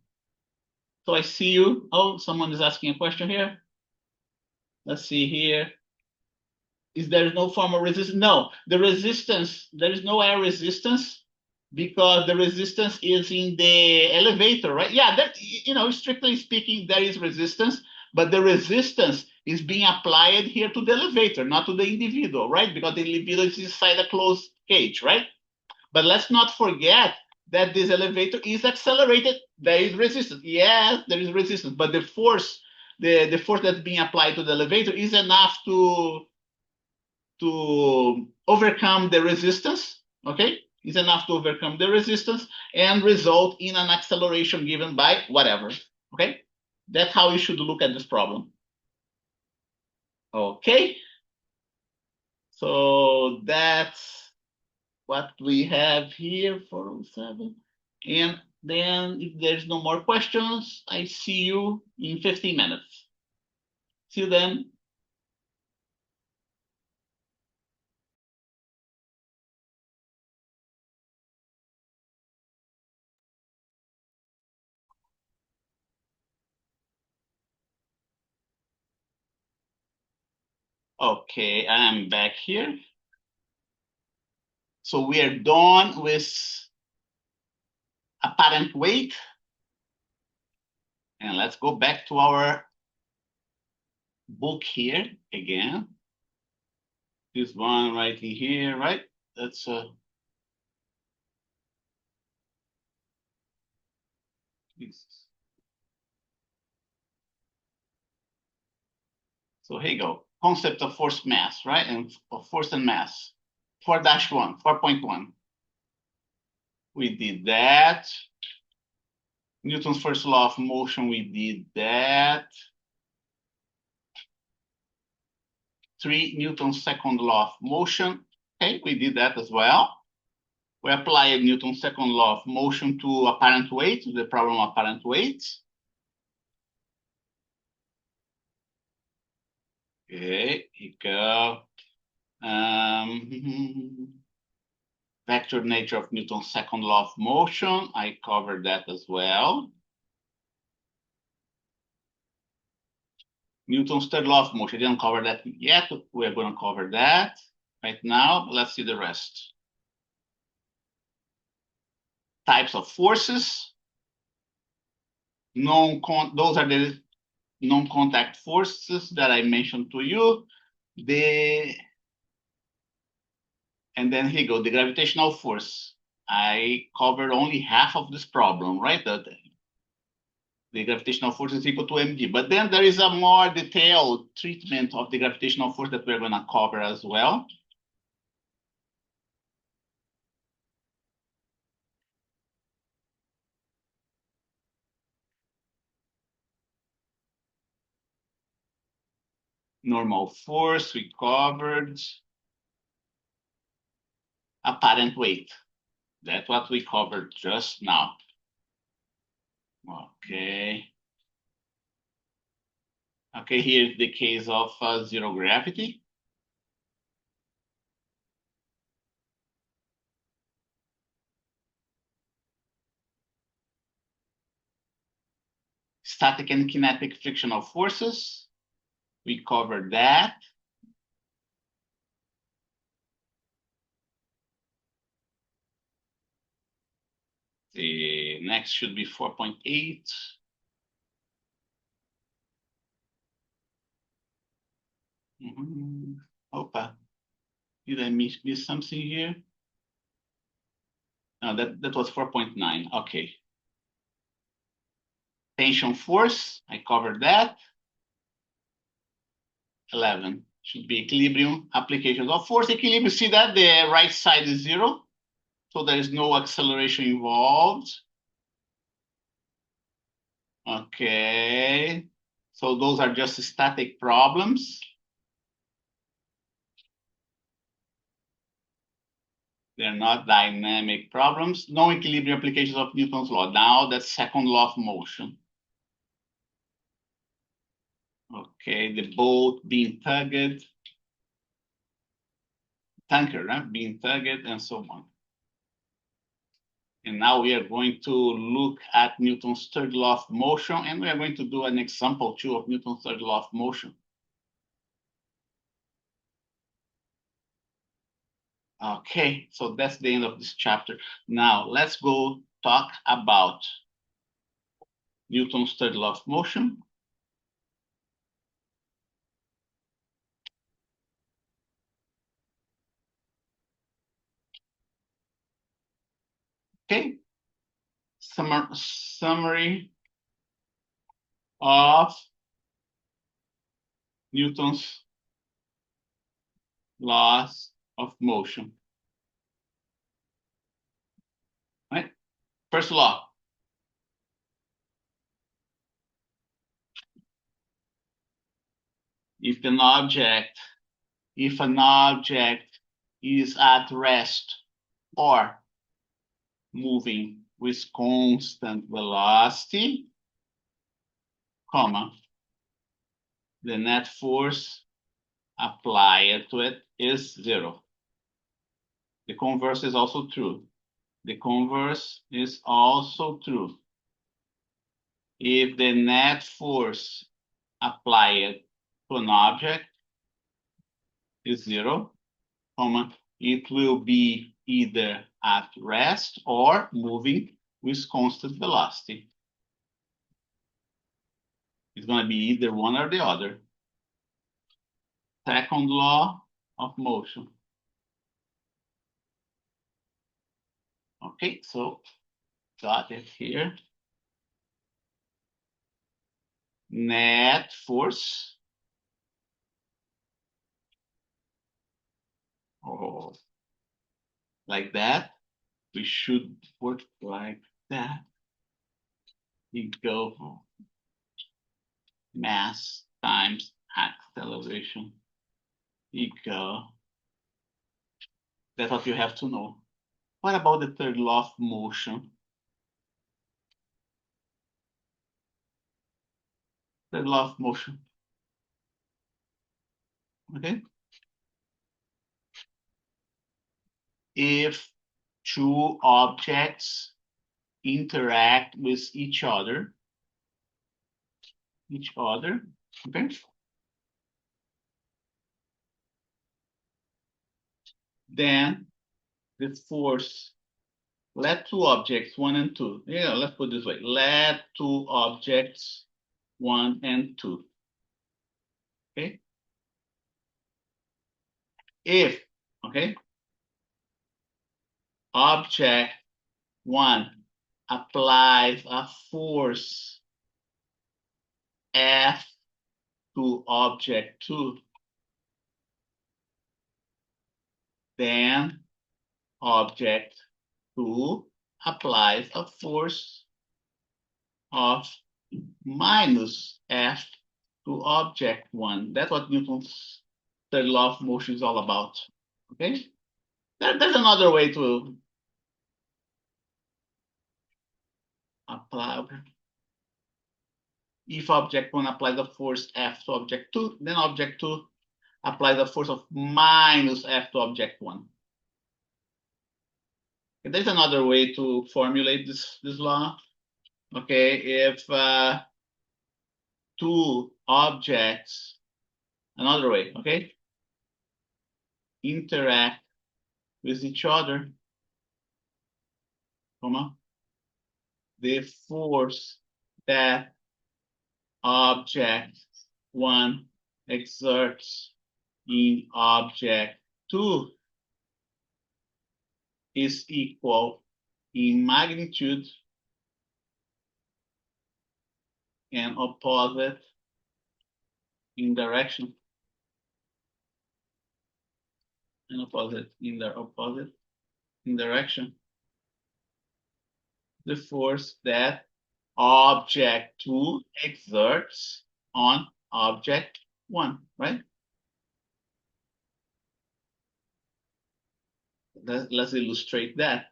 So I see you. Oh, someone is asking a question here. Let's see here. Is there no form of resistance? No, the resistance, there is no air resistance because the resistance is in the elevator, right? Yeah, that, strictly speaking, there is resistance, but the resistance is being applied here to the elevator, not to the individual, right? Because the individual is inside a closed cage, right? But let's not forget that this elevator is accelerated. There is resistance. Yes, there is resistance, but the force, the force that's being applied to the elevator is enough to overcome the resistance, okay? Is enough to overcome the resistance and result in an acceleration given by whatever, okay? That's how you should look at this problem. Okay, so that's what we have here, 407. And then if there's no more questions, I see you in 15 minutes. See you then. Okay, I'm back here. So we are done with apparent weight. And let's go back to our book here again. This one right here, right? That's so here you go. Concept of force mass, right? And of force and mass. 4-1, 4.1. We did that. Newton's first law of motion, we did that. 3, Newton's second law of motion. Okay, we did that as well. We applied Newton's second law of motion to apparent weight, the problem of apparent weight. Okay, here you go. Vector nature of Newton's second law of motion. I covered that as well. Newton's third law of motion. I didn't cover that yet. We're going to cover that right now. Let's see the rest. Types of forces. Those are the non-contact forces that I mentioned to you. And then here you go, the gravitational force. I covered only half of this problem, right? The gravitational force is equal to mg. But then there is a more detailed treatment of the gravitational force that we're going to cover as well. Normal force, we covered. Apparent weight. That's what we covered just now. Okay. Okay, here's the case of zero gravity. Static and kinetic frictional forces. We covered that. The next should be 4.8. Opa, did I miss something here? No, that was 4.9. Okay. Tension force, I covered that. 11 should be equilibrium applications of force. Equilibrium, see that the right side is 0, so there is no acceleration involved. Okay, so those are just static problems. They're not dynamic problems. No equilibrium applications of Newton's law. Now that's second law of motion. Okay, the boat being tugged, tanker, right? Being tugged, and so on. And now we are going to look at Newton's third law of motion, and we are going to do an example too of Newton's third law of motion. Okay, so that's the end of this chapter. Now let's go talk about Newton's third law of motion. Okay. Summary of Newton's laws of motion. Right? First law. If an object is at rest or moving with constant velocity, comma, the net force applied to it is zero. The converse is also true. The converse is also true. If the net force applied to an object is zero, comma, it will be either at rest or moving with constant velocity. It's going to be either one or the other. Second law of motion. Okay, so got it here. Net force. Oh, like that. We should work like that. You go mass times acceleration equal. That's what you have to know. What about the third law of motion? Third law of motion. Okay. If two objects interact with each other, okay, then the force, let two objects, one and two, yeah, let's put it this way, let two objects, one and two, okay? If, okay, object one applies a force F to object two, then object two applies a force of minus F to object one. That's what Newton's third law of motion is all about. Okay? There's another way to apply. If object one applies a force F to object two, then object two applies a force of minus F to object one. Okay, there's another way to formulate this law. Okay, if two objects, another way, okay, interact with each other, comma, the force that object one exerts in object two is equal in magnitude and opposite in direction. And opposite in direction. The force that object two exerts on object one, right? Let's illustrate that.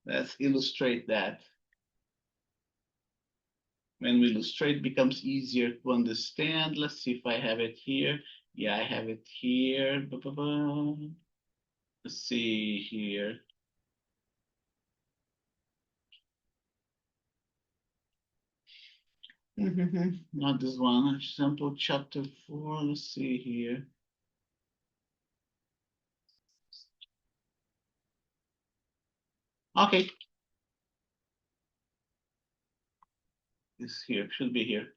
Let's illustrate that. When we illustrate, it becomes easier to understand. Let's see if I have it here. Yeah, I have it here. Let's see here. Not this one. Example chapter 4. Let's see here. Okay. It's here. Should be here.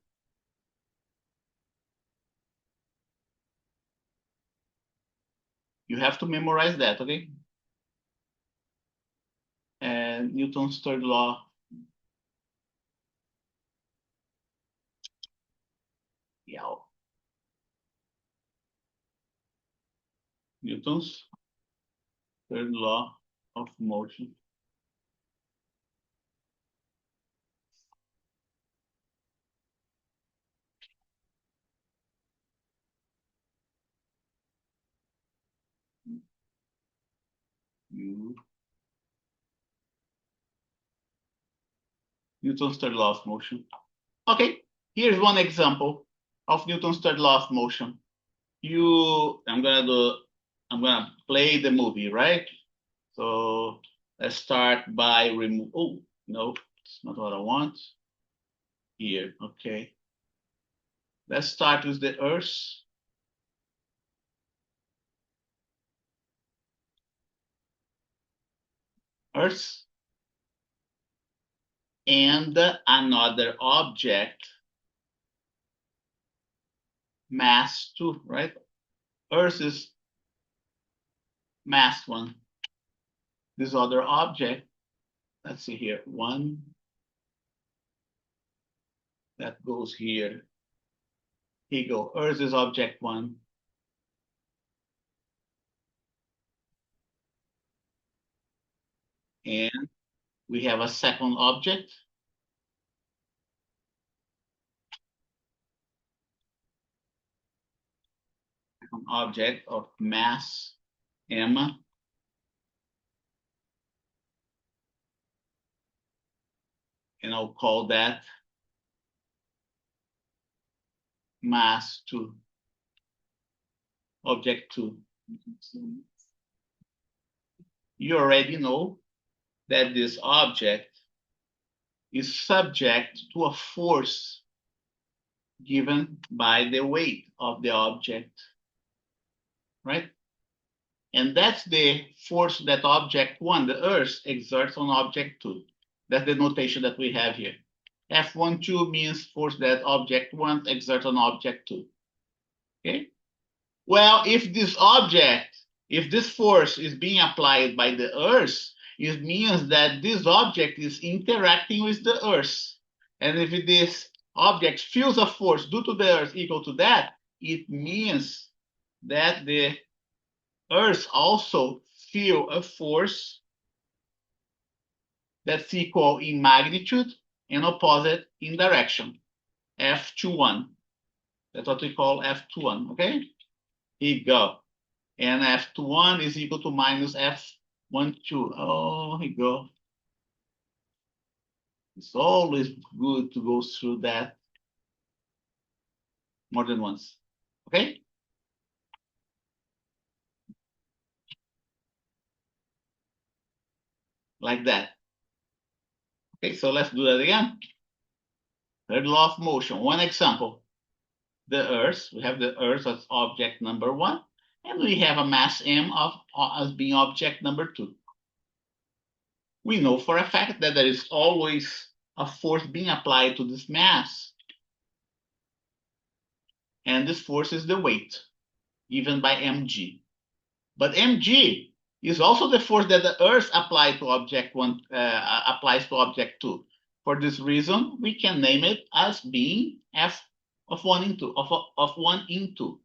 You You have to memorize that, okay? And Newton's third law. Yeah. Newton's third law of motion. Newton's third law of motion. Okay, here's one example of Newton's third law of motion. I'm gonna play the movie, right? So let's start by remove. Oh no, it's not what I want. Here, okay. Let's start with the Earth. Earth and another object, mass 2, right? Earth is mass 1. This other object, let's see here, 1 that goes here. Here you go. Earth is object 1. And we have a second object. An object of mass m. And I'll call that mass 2, object 2. You already know that this object is subject to a force given by the weight of the object, right? And that's the force that object 1, the Earth, exerts on object 2. That's the notation that we have here. F12 means force that object 1 exerts on object 2. Okay? Well, if this force is being applied by the Earth, it means that this object is interacting with the Earth. And if this object feels a force due to the Earth equal to that, it means that the Earth also feel a force that's equal in magnitude and opposite in direction, F21. That's what we call F21, okay? Here you go. And F21 is equal to minus F12. Oh, here you go. It's always good to go through that more than once, okay? Like that. Okay, so let's do that again. Third law of motion, one example. The Earth, we have the Earth as object number 1, and we have a mass m as being object number 2. We know for a fact that there is always a force being applied to this mass. And this force is the weight given by mg. But mg is also the force that the Earth applies to object 1, applies to object 2. For this reason, we can name it as being F of 1 into, of 1 into.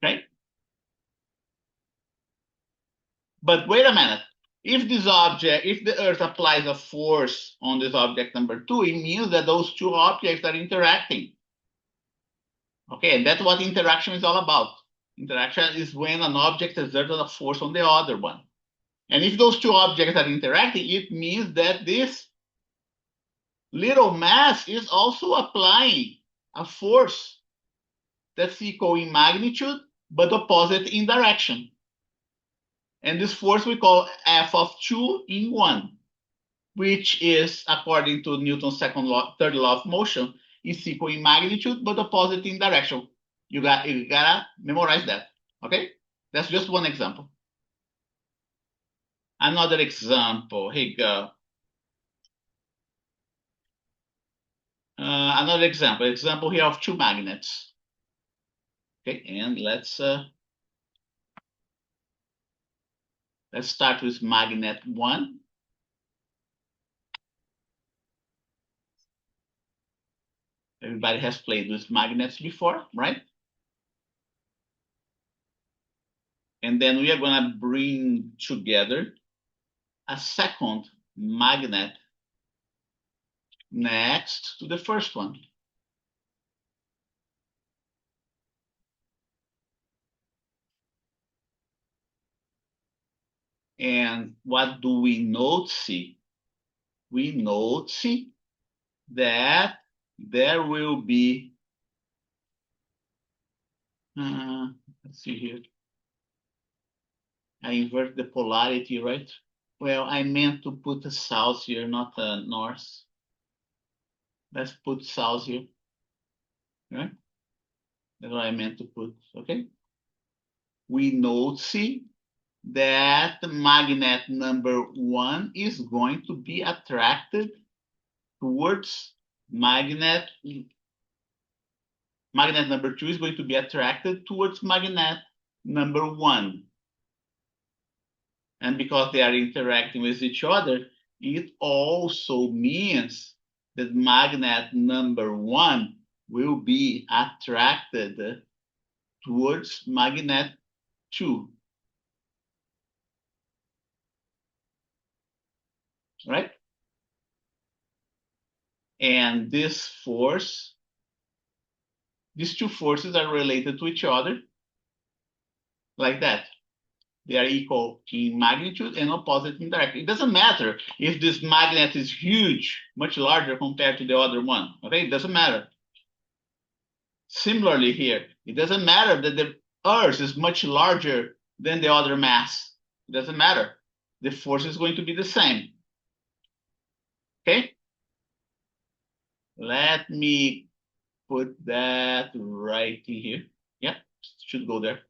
Okay? But wait a minute. If the Earth applies a force on this object number 2, it means that those two objects are interacting. Okay, and that's what interaction is all about. Interaction is when an object exerts a force on the other one. And if those two objects are interacting, it means that this little mass is also applying a force that's equal in magnitude, but opposite in direction. And this force we call F of 2 in 1, which is, according to Newton's third law of motion, is equal in magnitude, but opposite in direction. You gotta memorize that, okay? That's just one example. Another example, here you go. Another example here of two magnets. Okay, and let's start with magnet 1. Everybody has played with magnets before, right? And then we are going to bring together a second magnet next to the first one. And what do we notice? We notice that there will be, let's see here. I invert the polarity, right? Well, I meant to put a south here, not a north. Let's put south here, right? That's what I meant to put, okay? We notice that magnet number 1 is going to be attracted towards magnet number 2 is going to be attracted towards magnet number 1. And because they are interacting with each other, it also means that magnet number 1 will be attracted towards magnet 2. Right? And this force, these two forces are related to each other like that. They are equal in magnitude and opposite in direction. It doesn't matter if this magnet is huge, much larger compared to the other one. Okay, it doesn't matter. Similarly here, it doesn't matter that the Earth is much larger than the other mass. It doesn't matter. The force is going to be the same. Okay? Let me put that right in here. Yeah, should go there.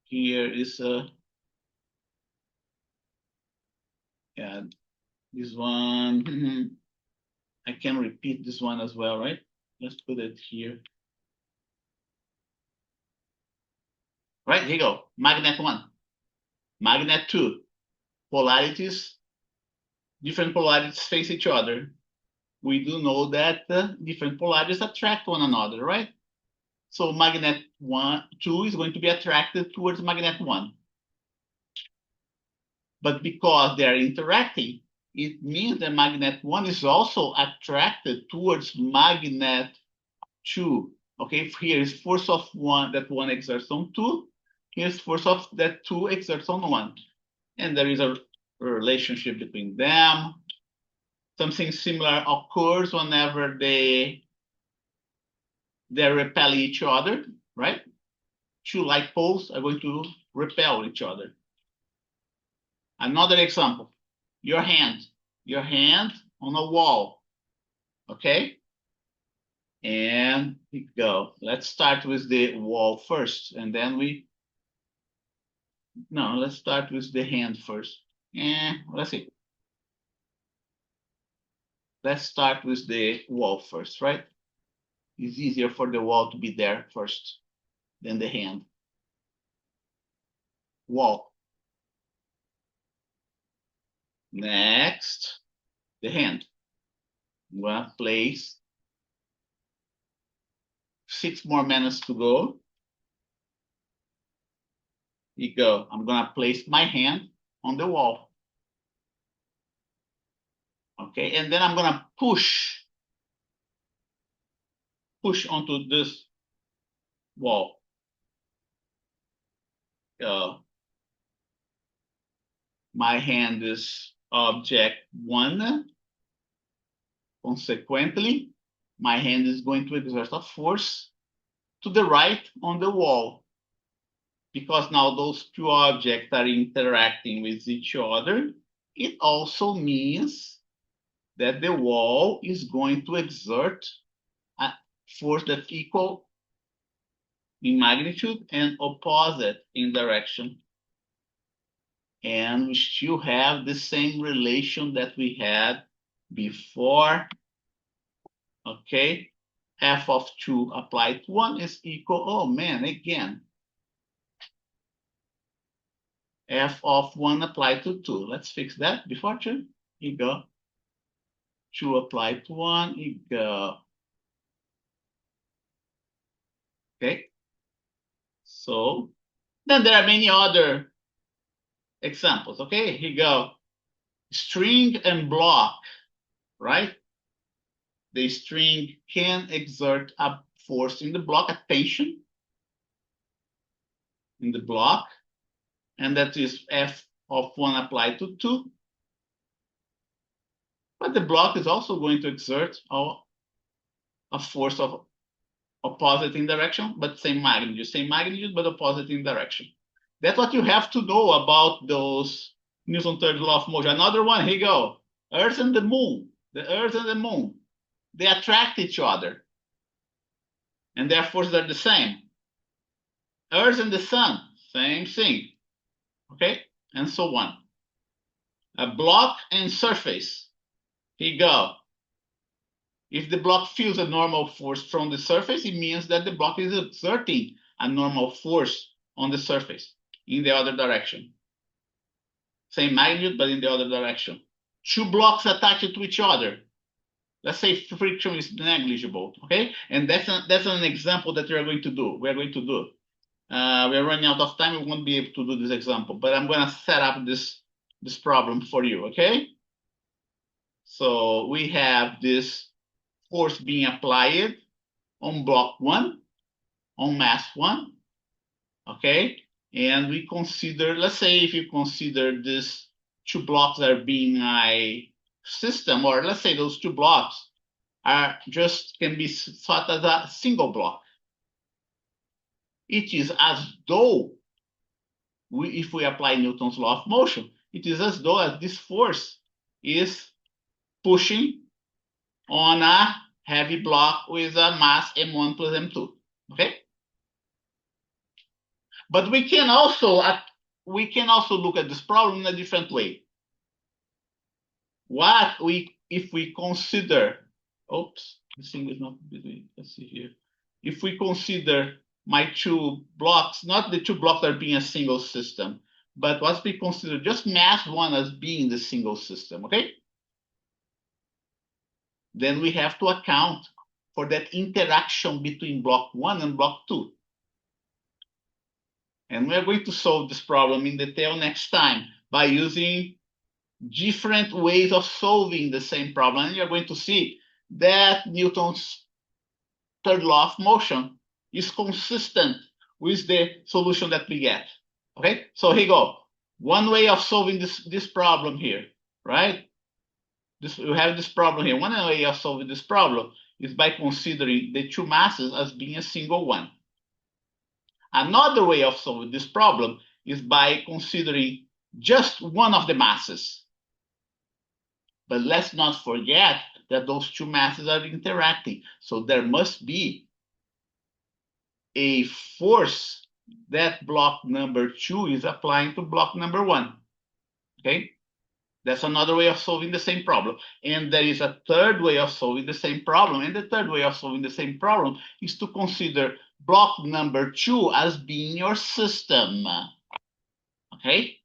Here is yeah, this one. I can repeat this one as well, right? Let's put it here. Right, here you go. Magnet 1, magnet 2. Polarities, different polarities face each other. We do know that different polarities attract one another, right? So magnet 2 is going to be attracted towards magnet 1. But because they are interacting, it means that magnet 1 is also attracted towards magnet 2. Okay, here is force of 1 that 1 exerts on 2. Here's force of that 2 exerts on 1. And there is a relationship between them. Something similar occurs whenever they repel each other, right? Two like poles are going to repel each other. Another example, your hand on a wall, okay? And we go. Let's start with the wall first, and then let's start with the hand first. Let's see. Let's start with the wall first, right? It's easier for the wall to be there first than the hand. Wall. Next, the hand. I'm gonna place 6 more minutes to go. Here you go. I'm gonna place my hand on the wall. Okay, and then I'm gonna push onto this wall. My hand is object 1. Consequently, my hand is going to exert a force to the right on the wall. Because now those two objects are interacting with each other, it also means that the wall is going to exert a force that's equal in magnitude and opposite in direction. And we still have the same relation that we had before. Okay, f of 2 applied to 1 is equal, oh man, again, f of 1 applied to 2. Let's fix that before 2. Here you go. 2 applied to 1 equal. Okay. So then there are many other examples. Okay, here you go. String and block, right? The string can exert a force in the block, a tension in the block, and that is f of 1 applied to 2. But the block is also going to exert a force of opposite direction, but same magnitude, but opposite direction. That's what you have to know about those Newton's third law of motion. Another one, here you go. Earth and the moon. The Earth and the moon, they attract each other, and their forces are the same. Earth and the sun, same thing. Okay, and so on. A block and surface. Here you go. If the block feels a normal force from the surface, it means that the block is exerting a normal force on the surface in the other direction. Same magnitude, but in the other direction. Two blocks attached to each other. Let's say friction is negligible, okay? And that's an example that we are going to do. We are running out of time. We won't be able to do this example, but I'm going to set up this problem for you, okay? So we have this force being applied on block 1, on mass 1, okay? And we consider, let's say if you consider these two blocks are being a system, or let's say those two blocks can be thought as a single block. It is as though, if we apply Newton's law of motion, it is as though this force is pushing on a heavy block with a mass m1 plus m2, okay? But we can also look at this problem in a different way. If we consider, oops, this thing is not busy. Let's see here. If we consider my two blocks, not the two blocks are being a single system, but what we consider just mass 1 as being the single system, okay? Then we have to account for that interaction between block 1 and block 2. And we are going to solve this problem in detail next time by using different ways of solving the same problem. And you're going to see that Newton's third law of motion is consistent with the solution that we get. Okay, so here you go. One way of solving this problem here, right? We have this problem here. One way of solving this problem is by considering the two masses as being a single one. Another way of solving this problem is by considering just one of the masses. But let's not forget that those two masses are interacting. So there must be a force that block number 2 is applying to block number 1. Okay? That's another way of solving the same problem. And there is a third way of solving the same problem. And the third way of solving the same problem is to consider block number 2 as being your system. Okay?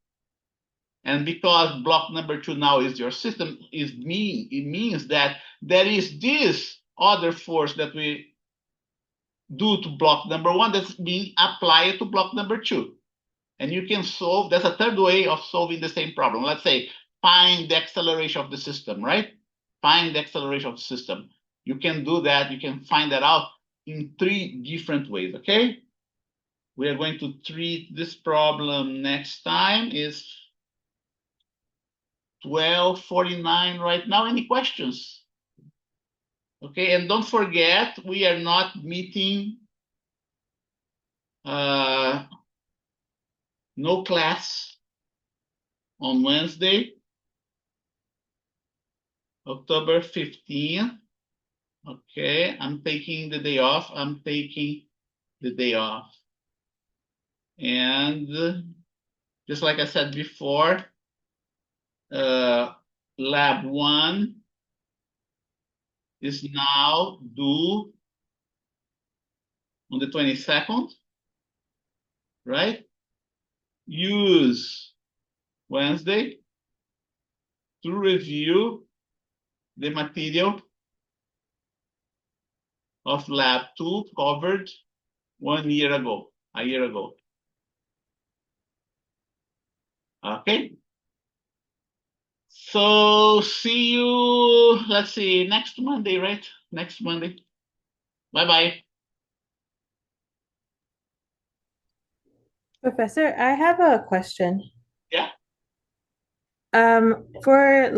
And because block number 2 now is your system, it means that there is this other force that we do to block number 1 that's being applied to block number 2. And you can solve, that's a third way of solving the same problem. Let's say, find the acceleration of the system, right? Find the acceleration of the system. You can do that, you can find that out in 3 different ways, okay? We are going to treat this problem next time. Is 12:49 right now. Any questions? Okay, and don't forget, we are not meeting, no class on Wednesday, October 15th. Okay, I'm taking the day off. And just like I said before, lab 1 is now due on the 22nd, right? Use Wednesday to review the material of lab 2 covered 1 year ago, a year ago. Okay? So see you, let's see, next Monday, right? Next Monday. Bye-bye. Professor, I have a question. Yeah. For